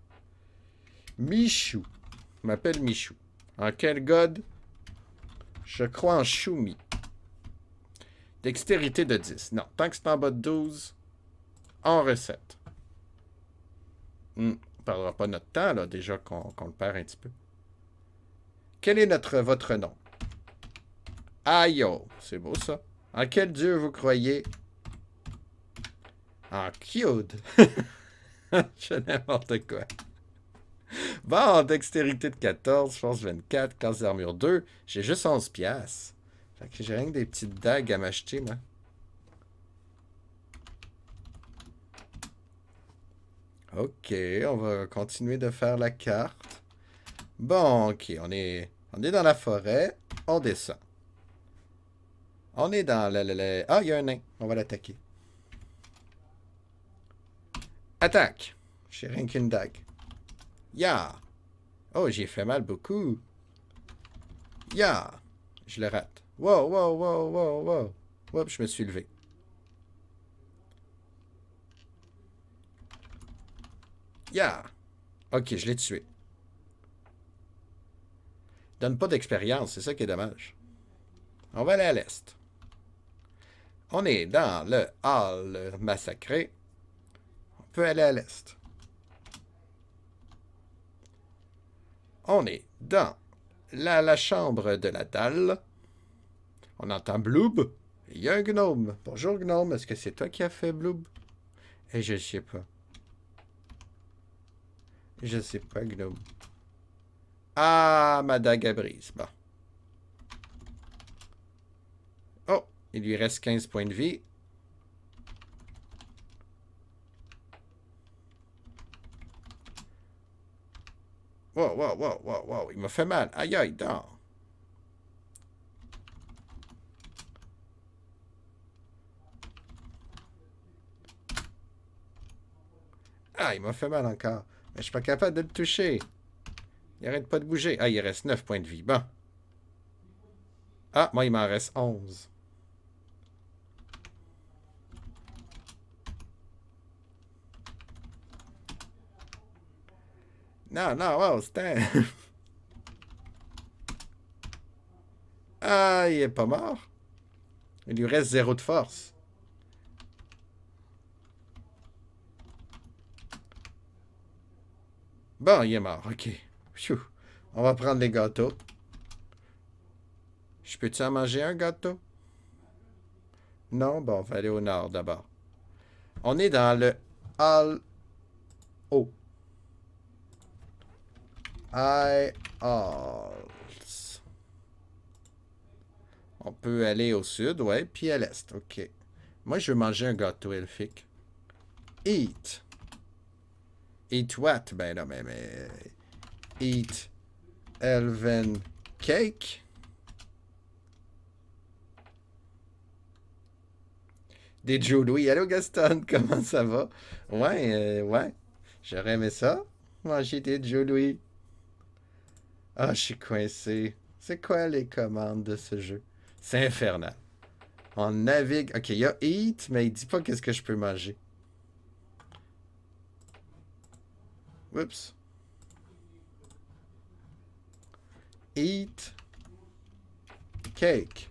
Michou. Je m'appelle Michou. En quel god? Je crois en Choumi. Dextérité de 10. Non, tant que c'est en bas de 12, en recette. On ne perdra pas notre temps, là, déjà qu'on le perd un petit peu. Quel est votre nom? Ayo. C'est beau, ça. En quel dieu vous croyez? En Kyod. Je fais n'importe quoi. Bon, dextérité de 14, force 24, classe d'armure 2. J'ai juste 11 piastres. Fait que j'ai rien que des petites dagues à m'acheter, moi. Ok, on va continuer de faire la carte. Bon, ok, on est dans la forêt. On descend. On est dans le... Ah, il y a un nain. On va l'attaquer. Attaque. J'ai rien qu'une dague. Ya! Oh, j'ai fait mal beaucoup. Ya! Je le rate. Wow, wow, wow, wow, wow. Oups, je me suis levé. Ya! Ok, je l'ai tué. Donne pas d'expérience, c'est ça qui est dommage. On va aller à l'est. On est dans le hall massacré. On peut aller à l'est. On est dans la chambre de la dalle. On entend Bloob. Il y a un gnome. Bonjour gnome, est-ce que c'est toi qui as fait Bloob? Et je sais pas. Je sais pas, gnome. Ah, ma dague à brise. Bon. Oh, il lui reste 15 points de vie. Wow, wow, wow, wow, wow. Il m'a fait mal. Aïe, aïe, non. Ah, il m'a fait mal encore. Mais je suis pas capable de le toucher. Il arrête pas de bouger. Ah, il reste 9 points de vie. Bon. Ah, moi, il m'en reste 11. Non, non, wow, c'était... Ah, il est pas mort. Il lui reste 0 de force. Bon, il est mort. OK. Phew. On va prendre les gâteaux. Je peux-tu en manger un gâteau? Non? Bon, on va aller au nord d'abord. On est dans le Hall O. High Halls. On peut aller au sud, ouais, puis à l'est. OK. Moi, je veux manger un gâteau elfique. Eat. Eat what? Ben non, mais... Eat elven cake. Des Joe Louis. Allô, Gaston, comment ça va? Ouais, ouais. J'aurais aimé ça. Manger des Joe Louis. Ah, je suis coincé. C'est quoi les commandes de ce jeu? C'est infernal. On navigue. Ok, il y a Eat, mais il dit pas qu'est-ce que je peux manger. Oups. Eat. Cake.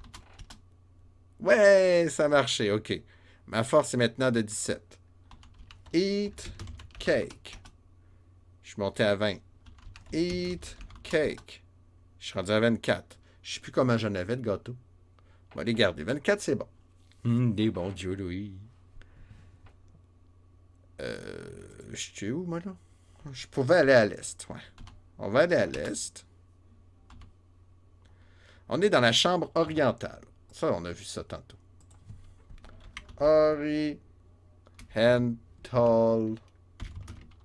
Ouais, ça a marché, ok. Ma force est maintenant de 17. Eat. Cake. Je suis monté à 20. Eat. Cake. Je suis rendu à 24. Je sais plus comment j'en avais de gâteau. On va les garder. 24, c'est bon. Des bons Joe Louis. Je suis où, moi, là? Je pouvais aller à l'est, ouais. On va aller à l'est. On est dans la chambre orientale. Ça, on a vu ça tantôt. Oriental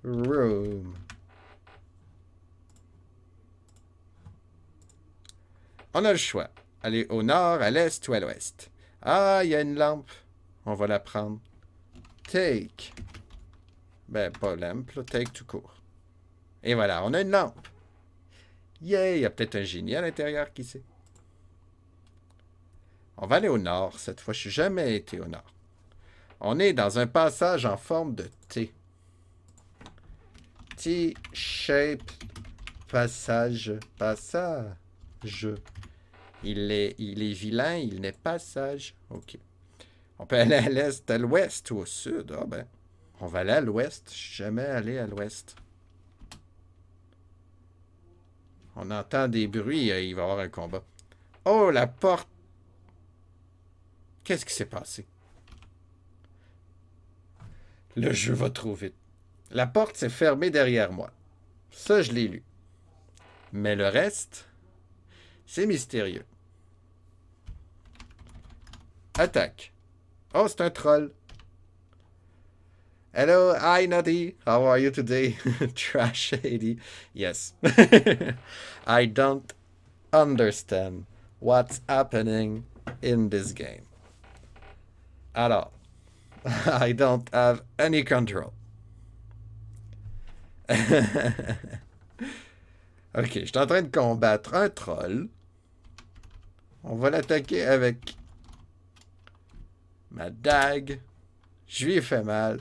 Room. On a le choix. Aller au nord, à l'est ou à l'ouest. Ah, il y a une lampe. On va la prendre. Take. Ben, pas lampe, là. Take tout court. Et voilà, on a une lampe. Yeah, il y a peut-être un génie à l'intérieur, qui sait. On va aller au nord. Cette fois, je suis jamais été au nord. On est dans un passage en forme de T. T-shape passage. Passage. Il est vilain, il n'est pas sage. OK. On peut aller à l'est, à l'ouest ou au sud. Ah ben, on va aller à l'ouest. Je suis jamais allé à l'ouest. On entend des bruits, il va y avoir un combat. Oh, la porte! Qu'est-ce qui s'est passé? Le jeu va trop vite. La porte s'est fermée derrière moi. Ça, je l'ai lu. Mais le reste, c'est mystérieux. Attaque. Oh, c'est un troll. Hello, hi Nutty. How are you today? Trash 80. Yes. I don't understand what's happening in this game. At all. I don't have any control. Ok, je suis en train de combattre un troll. On va l'attaquer avec ma dague. Je lui ai fait mal.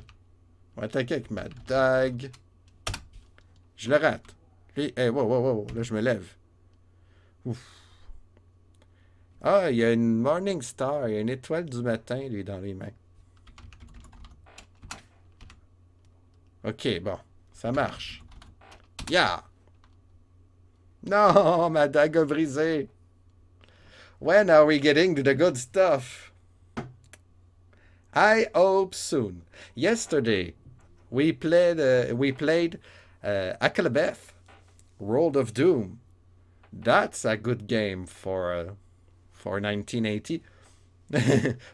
On va attaquer avec ma dague. Je le rate. Lui, hey, wow, wow, wow, là je me lève. Ouf. Ah, il y a une Morning Star, il y a une étoile du matin, lui, dans les mains. Ok, bon, ça marche. Yeah! Non, ma dague a brisé. When are we getting to the good stuff? I hope soon. Yesterday, we played Akalabeth, World of Doom. That's a good game for 1980.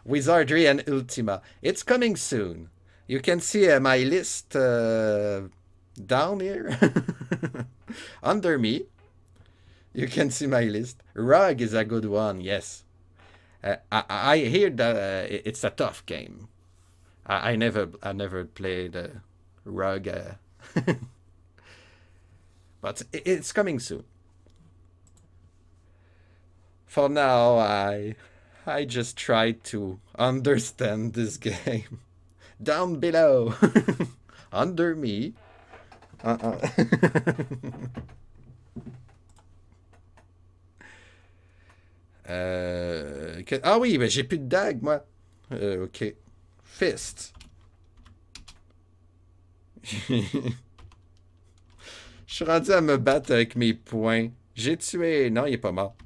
Wizardry and Ultima. It's coming soon. You can see my list down here. Under me, you can see my list. Rug is a good one, yes. I hear that it's a tough game. I never played Rug, but it's coming soon. For now, I just try to understand this game. Down below, under me. Ah oui, mais j'ai plus de dague, moi. Ok. Fist. Je suis rendu à me battre avec mes poings. J'ai tué. Non, il est pas mort.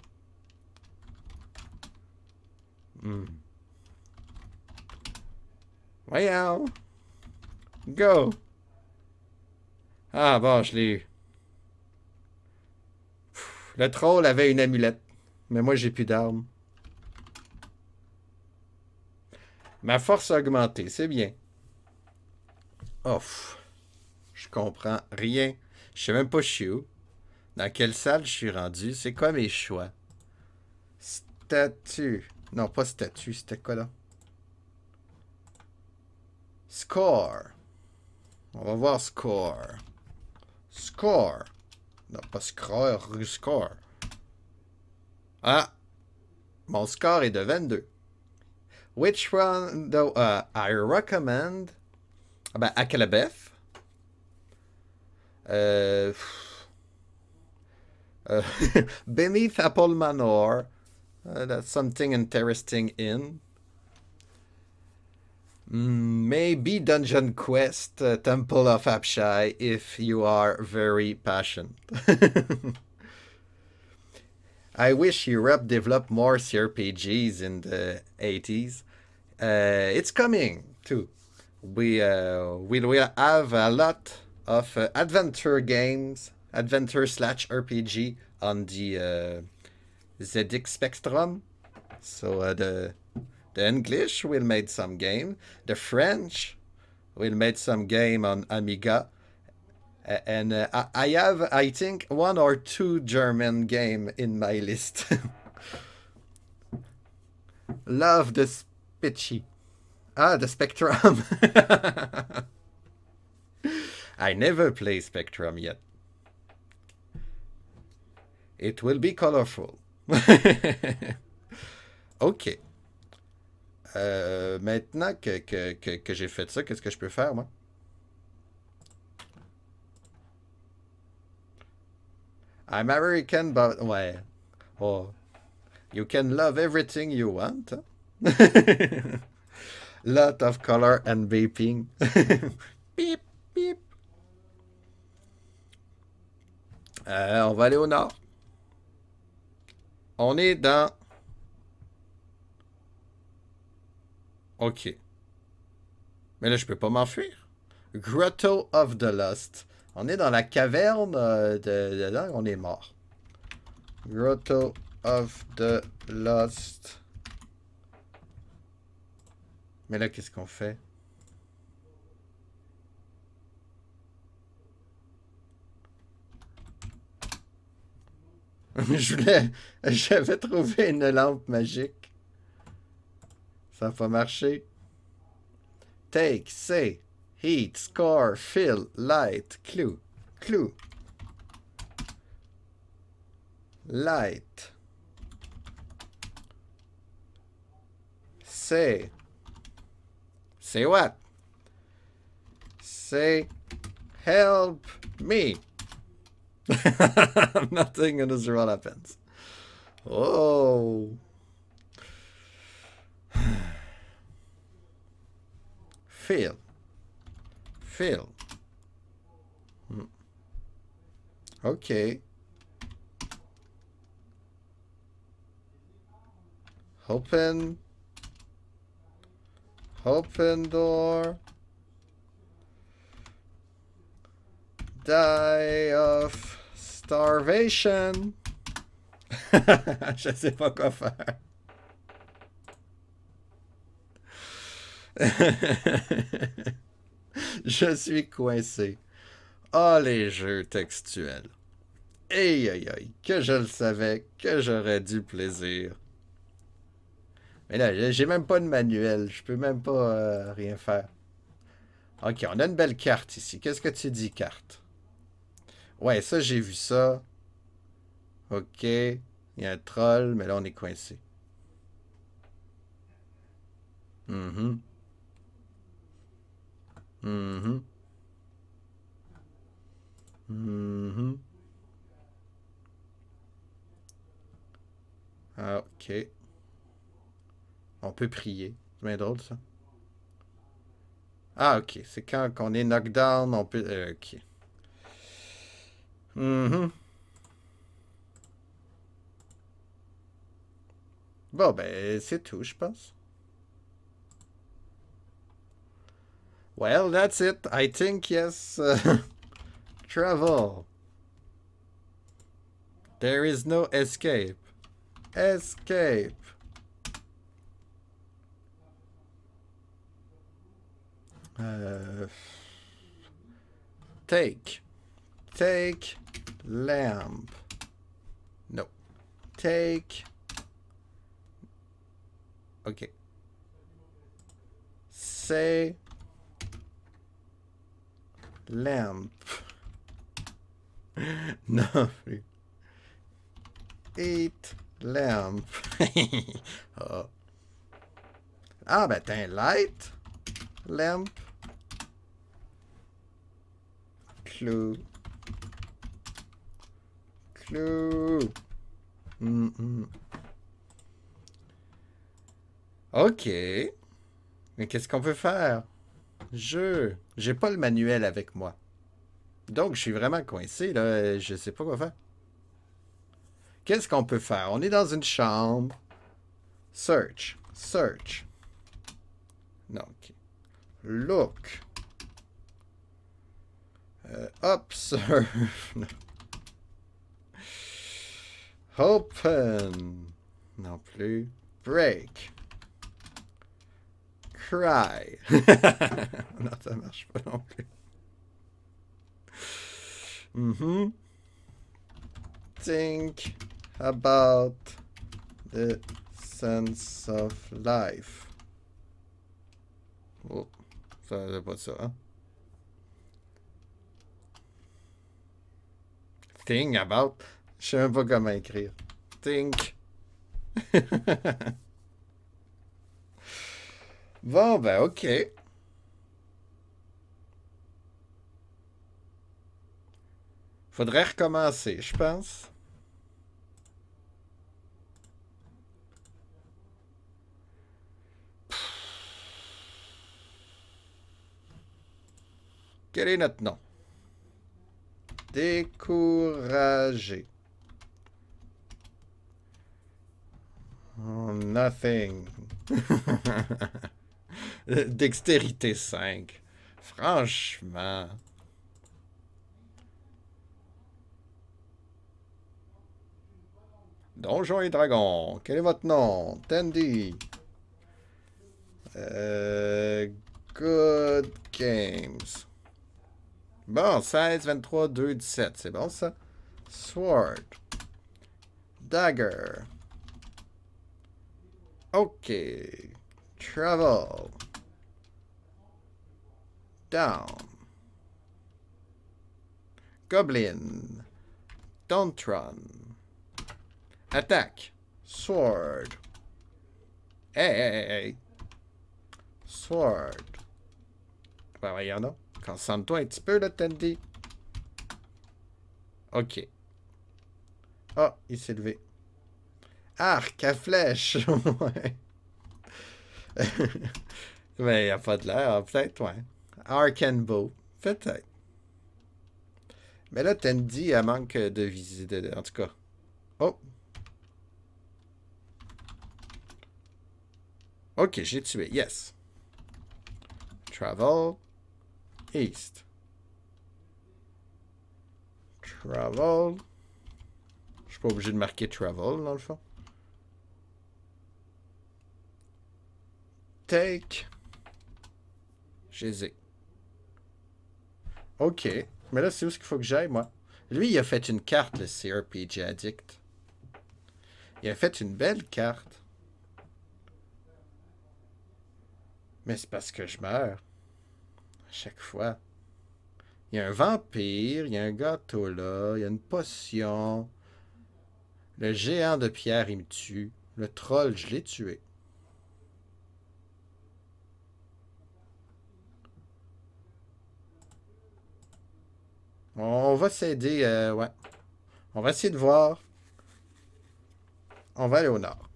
Voyons. Go. Ah bon, je l'ai eu. Le troll avait une amulette. Mais moi, j'ai plus d'armes. Ma force a augmenté, c'est bien. Ouf. Je comprends rien. Je sais même pas je suis où. Dans quelle salle je suis rendu? C'est quoi mes choix? Statue. Non, pas statue. C'était quoi là? Score. On va voir score. Score. Non, pas score. Score. Ah. Mon score est de 22. Which one, though, I recommend... Ah ben, Akalabeth. Beneath Apple Manor. That's something interesting in. Maybe Dungeon Quest, Temple of Apshai, if you are very passionate. I wish Europe developed more CRPGs in the 80s. It's coming, too. We will have a lot of adventure games, adventure/RPG on the ZX Spectrum. So the English will make some game. The French will make some game on Amiga. And I have, I think, 1 or 2 German game in my list. Love the Spitchy. Ah, the Spectrum. I never play Spectrum yet. It will be colorful. Ok. Maintenant que j'ai fait ça, qu'est-ce que je peux faire, moi? I'm American, but... Ouais. Oh. You can love everything you want. Huh? Lot of color and beeping. Beep, beep. On va aller au nord. On est dans... Ok. Mais là, je peux pas m'enfuir. Grotto of the Lost. On est dans la caverne dedans, on est mort. Grotto of the Lost. Mais là, qu'est-ce qu'on fait? J'avais trouvé une lampe magique. Ça n'a pas marché. Take, say, heat, score, fill, light, clue, clue. Light. Say. Say what? Say, help me. Nothing unusual happens. Oh. Fill. Fill. Okay. Open. Open door. Die of starvation. Je sais pas quoi faire. Je suis coincé. Ah, les jeux textuels. Aïe, aïe, aïe, que je le savais, que j'aurais du plaisir. Mais là, j'ai même pas de manuel, je peux même pas rien faire. Ok, on a une belle carte ici. Qu'est-ce que tu dis, carte? Ouais, ça, j'ai vu ça. Ok, il y a un troll, mais là, on est coincé. Mhm, mhm, mhm. Ah, ok. On peut prier. C'est bien drôle, ça. Ah, ok. C'est quand on est knockdown, on peut... ok. Mhm. Bon, ben, c'est tout, je pense. Well, that's it. I think, yes. Travel. There is no escape. Escape. Euh, take. Take lamp. No. Take. Ok. Say lamp. Non plus. Eat lamp. Oh. Ah, ben, t'as un light. Lamp. Clou. Clou. Ok. Mais qu'est-ce qu'on peut faire? J'ai pas le manuel avec moi. Donc, je suis vraiment coincé, là. Je sais pas quoi faire. Qu'est-ce qu'on peut faire? On est dans une chambre. Search. Search. Non, ok. Look. Observe. Open. Non plus. Break. Cry. Non, ça marche pas non plus. Mhm. Think about the sense of life. Oh, ça c'est pas ça, hein? Think about. Je sais même pas comment écrire. Think. Bon, ben, ok. Faudrait recommencer, je pense. Quel est notre nom? Découragé. Oh, nothing. Dextérité 5. Franchement. Donjons et Dragons. Quel est votre nom? Tandy. Euh, Good Games. Bon, 16, 23, 2, 17. C'est bon, ça? Sword. Dagger. OK. Travel. Down. Goblin. Don't run. Attaque. Sword. Hey, hey, hey, hey. Sword. Ben voyons donc. Concentre-toi un petit peu, là, Tandy. OK. Ah, il s'est levé. Arc à flèche. Ouais. Mais il n'y a pas de l'air. Peut-être, ouais. Arc and bow. Peut-être. Mais là, Tandy, elle manque de visite. En tout cas. Oh. OK, j'ai tué. Yes. Travel. East. Travel. Je suis pas obligé de marquer travel, dans le fond. Take. J'ai. OK. Mais là, c'est où est-ce qu'il faut que j'aille, moi? Lui, il a fait une carte, le CRPG Addict. Il a fait une belle carte. Mais c'est parce que je meurs. À chaque fois. Il y a un vampire, il y a un gâteau là, il y a une potion. Le géant de pierre, il me tue. Le troll, je l'ai tué. On va s'aider, ouais. On va essayer de voir. On va aller au nord.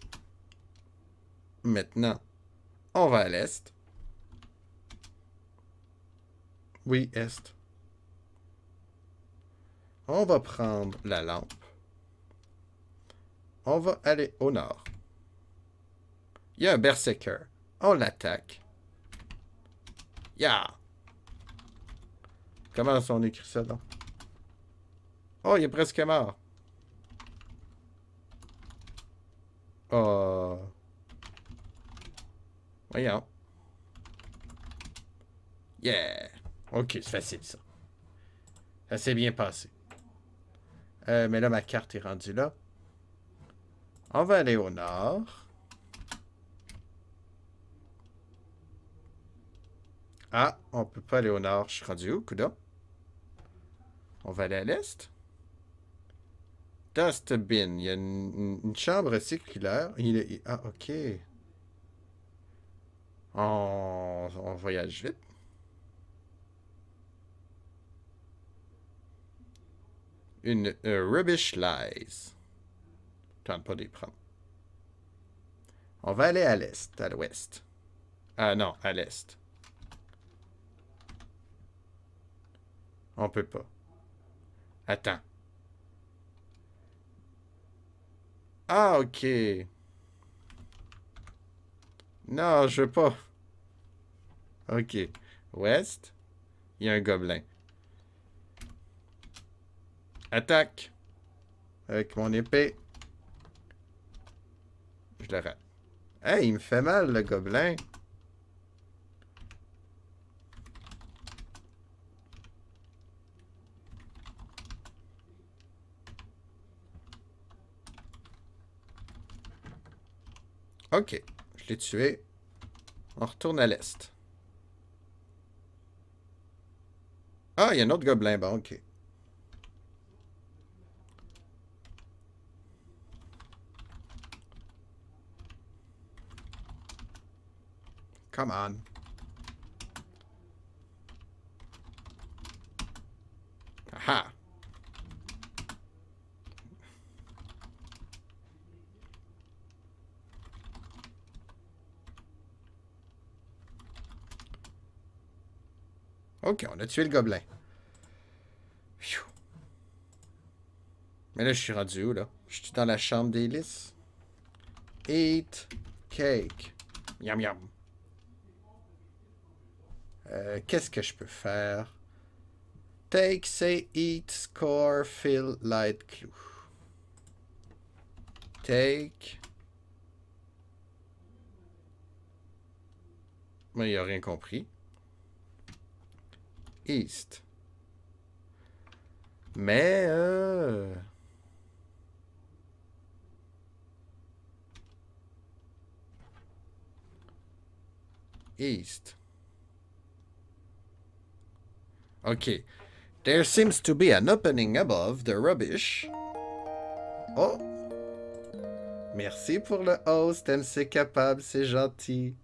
Maintenant, on va à l'est. Oui, est. On va prendre la lampe. On va aller au nord. Il y a un berserker. On l'attaque. Ya! Comment on écrit ça, donc? Oh, il est presque mort. Oh. Voyons. Yeah! Ok, c'est facile, ça. Ça s'est bien passé. Mais là, ma carte est rendue là. On va aller au nord. Ah, on peut pas aller au nord. Je suis rendu où, coudonc? On va aller à l'est. Dustbin. Il y a une chambre circulaire. Ah, ok. On voyage vite. Une rubbish lies. Tente pas d'y prendre. On va aller à l'est, à l'ouest. Ah non, à l'est. On peut pas. Attends. Ah, ok. Non, je veux pas. Ok. Ouest. Il y a un gobelin. Attaque. Avec mon épée. Je le rate. Hey, il me fait mal, le gobelin. Ok. Je l'ai tué. On retourne à l'est. Ah, il y a un autre gobelin. Bon, ok. Come on. Aha. Ok, on a tué le gobelin. Phew. Mais là, je suis rendu où, là? Je suis dans la chambre des lys. Eat cake. Miam, miam. Qu'est-ce que je peux faire? Take, say, eat, score, fill, light, clue. Take. Mais il a rien compris. East. Mais, East. OK. There seems to be an opening above the rubbish. Oh! Merci pour le host, MC Capable, c'est gentil.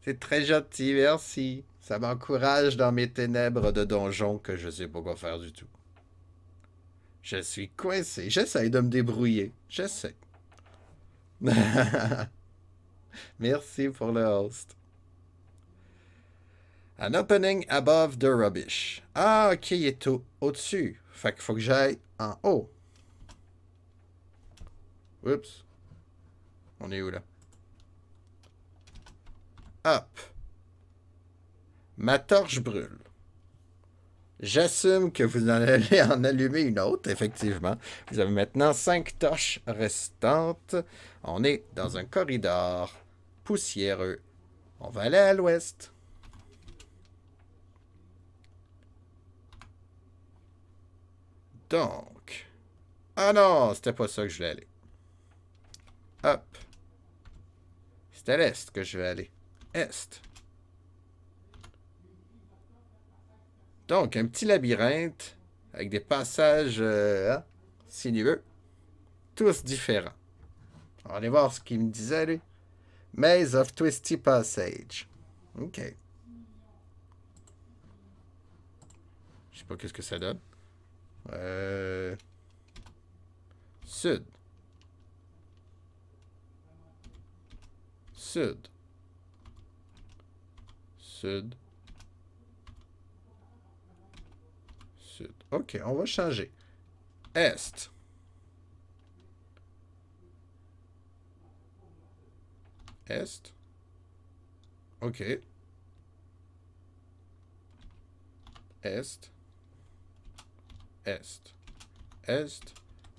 C'est très gentil, merci. Ça m'encourage dans mes ténèbres de donjon que je sais pas quoi faire du tout. Je suis coincé. J'essaie de me débrouiller. J'essaie. Merci pour le host. An opening above the rubbish. Ah, ok, il est au-dessus. Fait qu'il faut que j'aille en haut. Oups. On est où, là? Up. Ma torche brûle. J'assume que vous en allez en allumer une autre, effectivement. Vous avez maintenant 5 torches restantes. On est dans un corridor poussiéreux. On va aller à l'ouest. Donc... Ah non, c'était pas ça que je voulais aller. Hop. C'est à l'est que je vais aller. Est. Donc, un petit labyrinthe avec des passages sinueux. Tous différents. On va aller voir ce qu'il me disait, lui. Maze of Twisty Passage. OK. Je sais pas qu'est-ce que ça donne. Sud. Sud. Sud. Sud. OK, on va changer. Est. Est. OK. Est. Est. Est.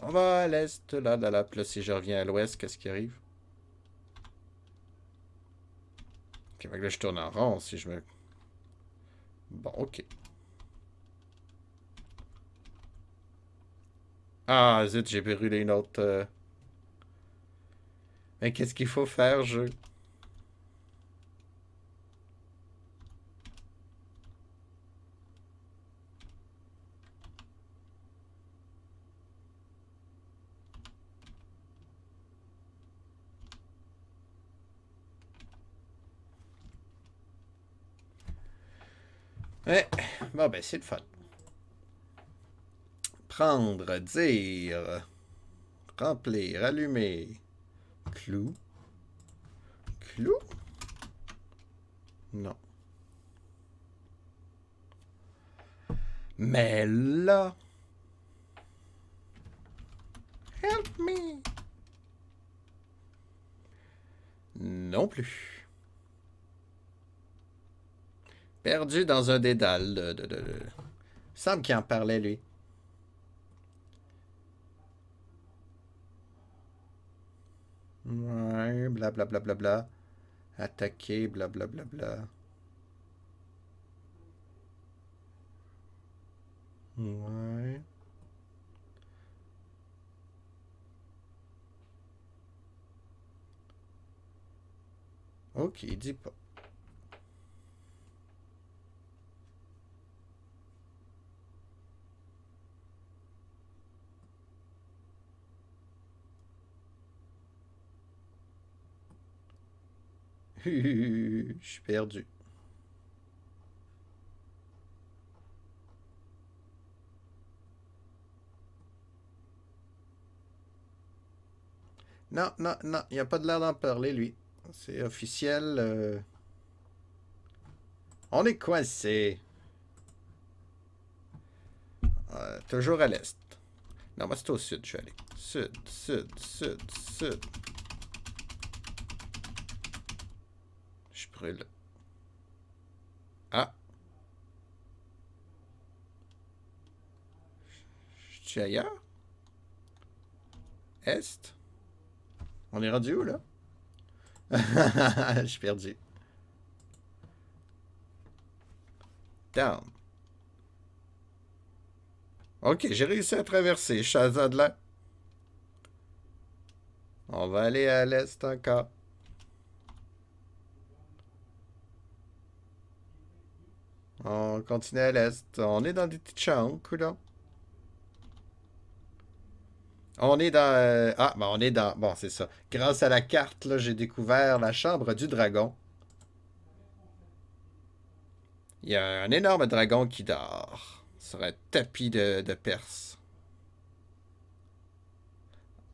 On va à l'est, là, là, là. Puis là, si je reviens à l'ouest, qu'est-ce qui arrive? Ok, là, je tourne en rond si je me... Bon, ok. Ah, zut, j'ai brûlé une autre... Mais qu'est-ce qu'il faut faire, jeu? Ouais, bon, ben, c'est le fun. Prendre, dire, remplir, allumer, clou, clou? Non. Mais là... Help me! Non plus. Perdu dans un dédale Il semble qu'il en parlait, lui. Ouais, blablabla. Bla, bla, bla. Attaquer, blablabla. Bla, bla, bla. Ouais. Ok, il dit pas. Je suis perdu. Non, non, non, il n'y a pas de l'air d'en parler, lui. C'est officiel. On est coincé. Toujours à l'est. Non, moi, c'est au sud, je suis allé. Sud, sud, sud, sud. Je brûle. Ah. Je suis ailleurs? Est? On est rendu où, là? Je suis perdu. Down. Ok, j'ai réussi à traverser. Shazad là. On va aller à l'est encore. On continue à l'est. On est dans des petites chambres, là. On est dans... Ah, ben on est dans... Bon, c'est ça. Grâce à la carte, là, j'ai découvert la chambre du dragon. Il y a un énorme dragon qui dort sur un tapis de Perse.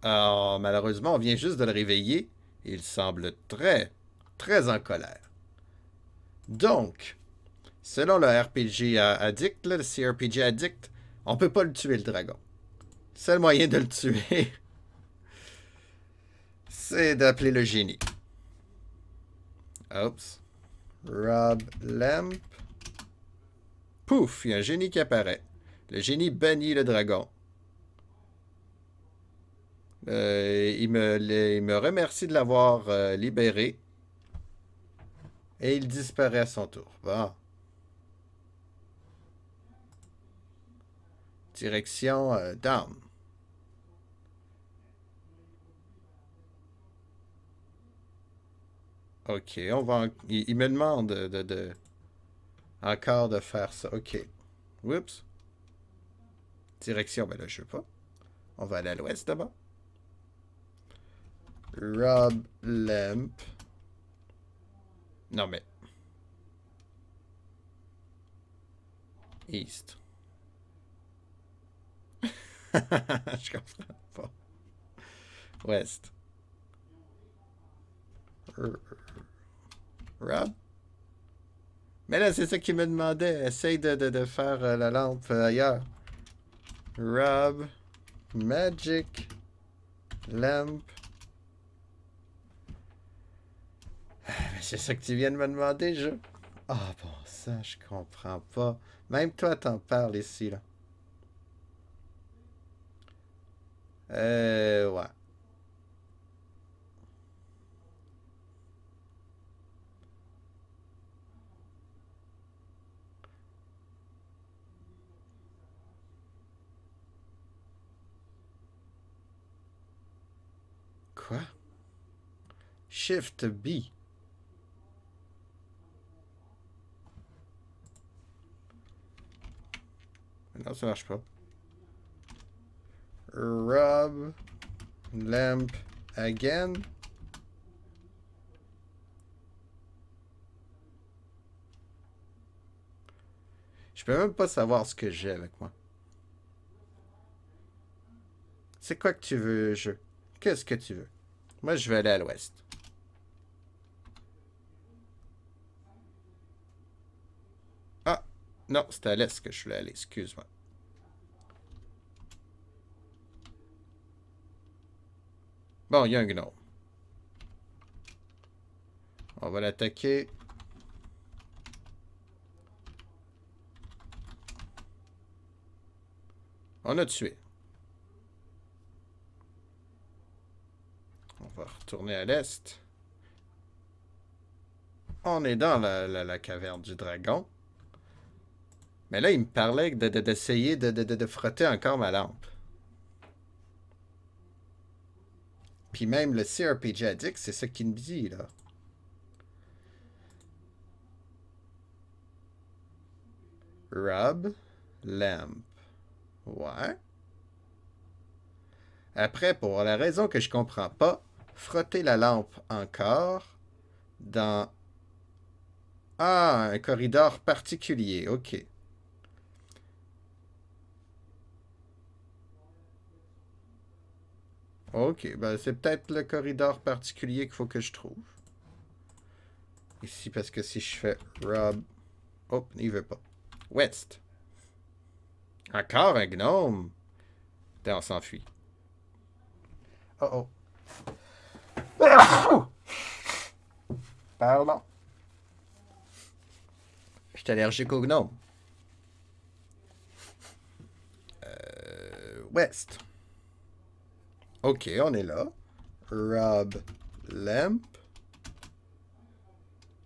Alors, malheureusement, on vient juste de le réveiller. Et il semble très, très en colère. Donc, selon le RPG Addict, là, le CRPG Addict, on peut pas le tuer, le dragon. Le seul moyen de le tuer, c'est d'appeler le génie. Oups. Rob Lamp. Pouf, il y a un génie qui apparaît. Le génie bannit le dragon. Il me remercie de l'avoir libéré. Et il disparaît à son tour. Bon. Direction down. Ok, on va... il me demande encore de faire ça. Ok. Oups. Direction, ben là, je veux pas. On va aller à l'ouest d'abord. Rob Lamp. Non, mais... East. Je comprends pas. Ouest. Rob? Mais là, c'est ça qu'il me demandait. Essaye de faire la lampe ailleurs. Rob. Magic. Lamp. Mais c'est ça que tu viens de me demander, je... Ah bon, ça, je comprends pas. Même toi, t'en parles ici, là. Ouais. Quoi? Shift B. Non, ça marche pas. Rob Lamp again. Je peux même pas savoir ce que j'ai avec moi. C'est quoi que tu veux, jeu? Qu'est-ce que tu veux? Moi, je vais aller à l'ouest. Ah! Non, c'était à l'est que je voulais aller, excuse-moi. Bon, il y a un gnome. On va l'attaquer. On a tué. On va retourner à l'est. On est dans la caverne du dragon. Mais là, il me parlait d'essayer de frotter encore ma lampe. Puis même le CRPG Addict, c'est ça qu'il me dit, là. Rob Lamp. Ouais. Après, pour la raison que je comprends pas, frotter la lampe encore dans... Ah, un corridor particulier, ok. Ok, ben c'est peut-être le corridor particulier qu'il faut que je trouve. Ici, parce que si je fais Rob... Oh, il veut pas. West. Encore un gnome. Putain, on s'enfuit. Oh oh. Pardon. Je suis allergique au gnome. West. Ok, on est là. Rob Lamp.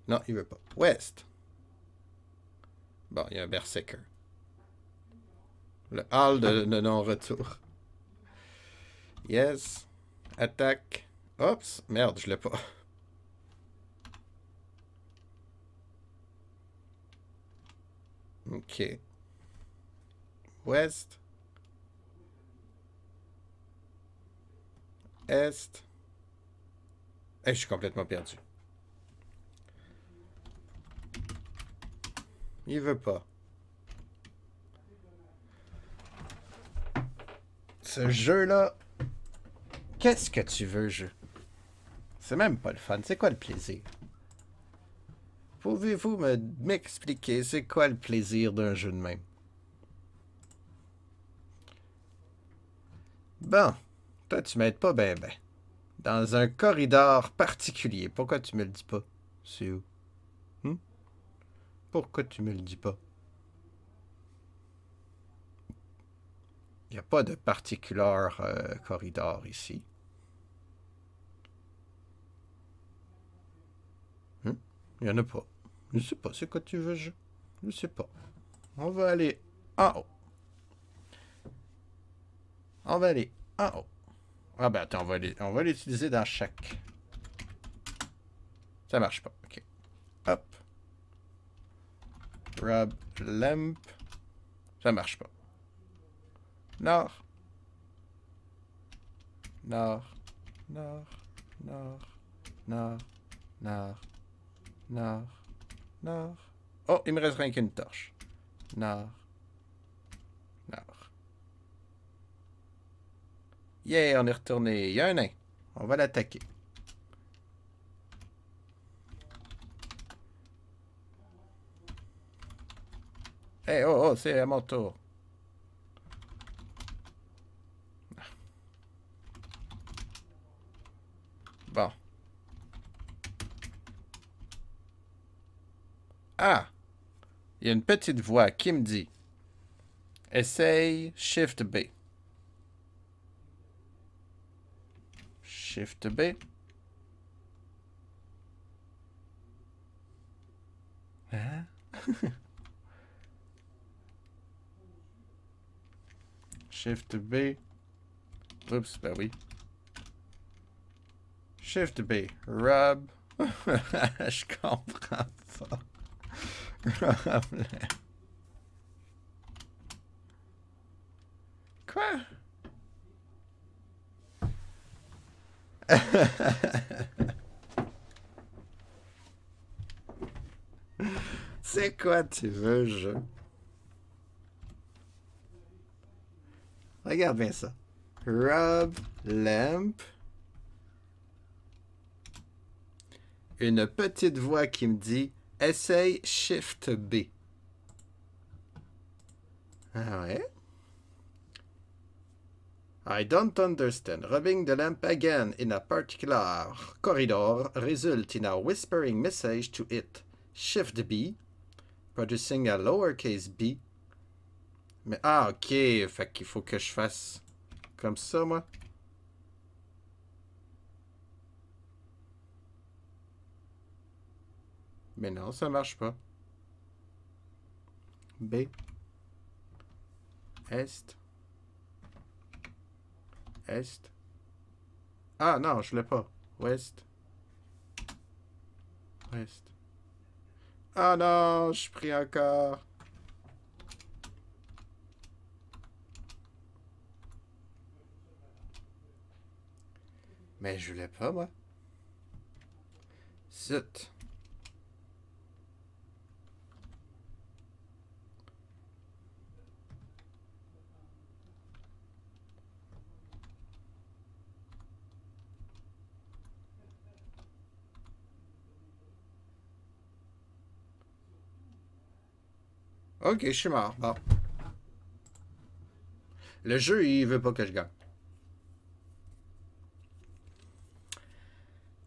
Non, il veut pas. West. Bon, il y a un berserker. Le hall de non-retour. Yes. Attaque. Oups. Merde, je l'ai pas. Ok. West. Est. Je suis complètement perdu. Il veut pas. Ce jeu-là... Qu'est-ce que tu veux, jeu? C'est même pas le fun. C'est quoi le plaisir? Pouvez-vous m'expliquer c'est quoi le plaisir d'un jeu de même? Bon. Toi, tu m'aides pas ben. Dans un corridor particulier. Pourquoi tu me le dis pas? C'est où? Pourquoi tu me le dis pas? Il n'y a pas de particulier corridor ici. Il n'y en a pas. Je sais pas, c'est quoi tu veux, je sais pas. On va aller en haut. On va aller en haut. Ah ben attends, on va l'utiliser dans chaque. Ça marche pas. OK. Hop. Rub lamp. Ça marche pas. Nord. Nord. Nord. Nord. Nord. Nord. Nord. Nord. Oh, il me reste rien qu'une torche. Nord. Nord. Yeah, on est retourné. Il y a un nain. On va l'attaquer. Hey, oh, oh, c'est à mon tour. Bon. Ah! Il y a une petite voix qui me dit essaye Shift B. Shift B. Hein? Shift B. Oups, ben oui. Shift B. Rub. Je comprends pas. Quoi? C'est quoi tu veux, jeu? Regarde bien ça. Rub lamp. Une petite voix qui me dit essaye Shift B. Ah ouais? I don't understand. Rubbing the lamp again in a particular corridor result in a whispering message to it. Shift B, producing a lowercase b. Mais ah ok, fait qu'il faut que je fasse comme ça moi. Mais non, ça marche pas. B. Est. Est. Ah non, je l'ai pas. Ouest. Ouest. Ah non, je suis pris encore. Mais je l'ai pas, moi. Zut. Ok, je suis mort. Bon. Le jeu, il veut pas que je gagne.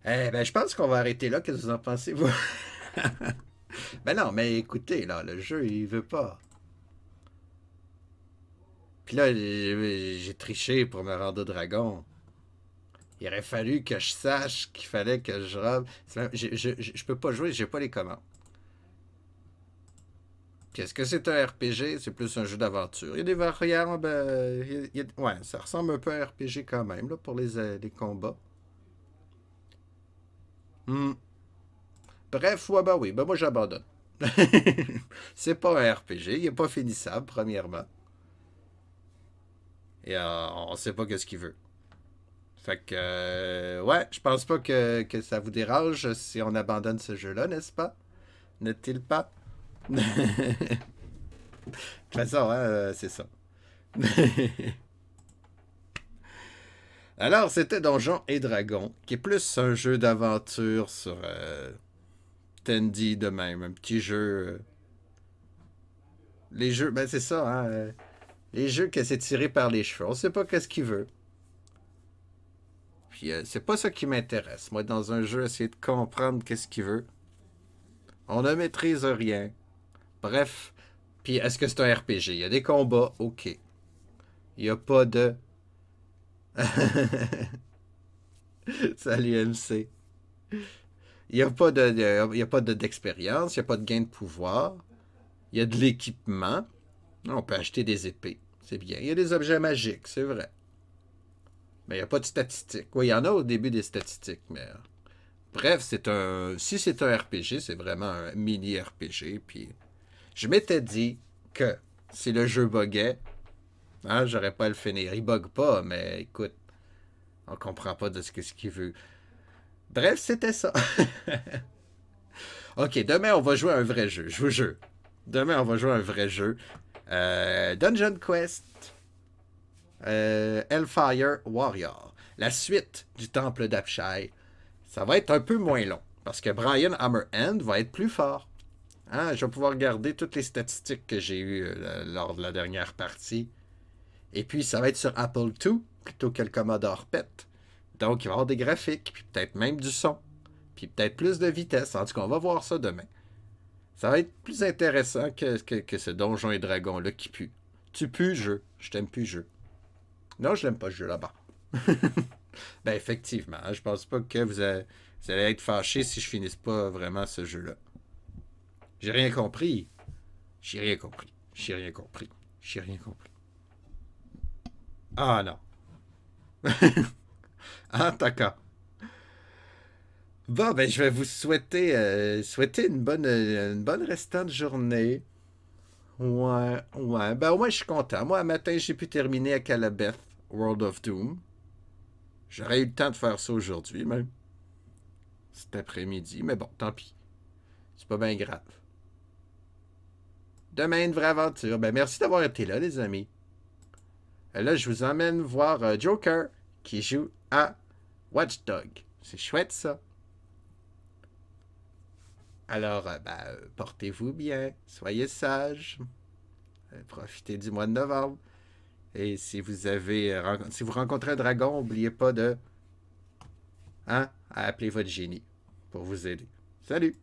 Eh ben, je pense qu'on va arrêter là. Qu'est-ce que vous en pensez, vous? Ben non, mais écoutez, là, le jeu, il veut pas. Puis là, j'ai triché pour me rendre au dragon. Il aurait fallu que je sache qu'il fallait que je robe. Je peux pas jouer, j'ai pas les commandes. Puis est-ce que c'est un RPG? C'est plus un jeu d'aventure. Il y a des variables. Ouais, ça ressemble un peu à un RPG quand même, là, pour les combats. Hmm. Bref, ouais, bah oui, ben moi j'abandonne. C'est pas un RPG, il est pas finissable, premièrement. Et on sait pas qu'est-ce qu'il veut. Fait que, ouais, je pense pas que ça vous dérange si on abandonne ce jeu-là, n'est-ce pas? N'est-il pas? De toute façon, hein, c'est ça. Alors, c'était Donjons et Dragons, qui est plus un jeu d'aventure sur Tandy de même, un petit jeu. Les jeux, ben c'est ça, hein. Les jeux que c'est tiré par les cheveux. On sait pas qu'est-ce qu'il veut. Puis c'est pas ça qui m'intéresse. Moi, dans un jeu, essayer de comprendre qu'est-ce qu'il veut. On ne maîtrise rien. Bref. Puis est-ce que c'est un RPG? Il y a des combats, ok. Il n'y a pas de. Salut MC. Il n'y a pas d'expérience, il n'y a pas de gain de pouvoir. Il y a de l'équipement. On peut acheter des épées. C'est bien. Il y a des objets magiques, c'est vrai. Mais il n'y a pas de statistiques. Oui, il y en a au début des statistiques, mais... Bref, si c'est un RPG, c'est vraiment un mini RPG, puis... Je m'étais dit que si le jeu buguait, hein, j'aurais pas à le finir. Il bug pas, mais écoute, on comprend pas de ce qu'il veut. Bref, c'était ça. Ok, demain, on va jouer à un vrai jeu, je vous jure. Demain, on va jouer à un vrai jeu. Dungeon Quest Hellfire Warrior. La suite du Temple d'Apshai. Ça va être un peu moins long, parce que Brian Hammerhand va être plus fort. Hein, je vais pouvoir regarder toutes les statistiques que j'ai eues lors de la dernière partie. Et puis, ça va être sur Apple II, plutôt que le Commodore PET. Donc, il va y avoir des graphiques, puis peut-être même du son, puis peut-être plus de vitesse. En tout cas, on va voir ça demain. Ça va être plus intéressant que ce Donjon et Dragon-là qui pue. Tu pues, jeu. Je t'aime plus, jeu. Non, je l'aime pas, ce jeu là-bas. Ben, effectivement, je pense pas que vous allez être fâchés si je finisse pas vraiment ce jeu-là. J'ai rien compris. J'ai rien compris. J'ai rien compris. J'ai rien compris. Ah non. Ah, d'accord. Bon, ben, je vais vous souhaiter une bonne restante journée. Ouais, ouais. Ben, au moins, je suis content. Moi, un matin, j'ai pu terminer à Calabeth, World of Doom. J'aurais eu le temps de faire ça aujourd'hui, même. Cet après-midi. Mais bon, tant pis. C'est pas bien grave. Demain, une vraie aventure. Ben, merci d'avoir été là, les amis. Là, je vous emmène voir Joker qui joue à Watch Dog. C'est chouette, ça. Alors, portez-vous bien. Soyez sages. Profitez du mois de novembre. Et si si vous rencontrez un dragon, n'oubliez pas de appeler votre génie pour vous aider. Salut!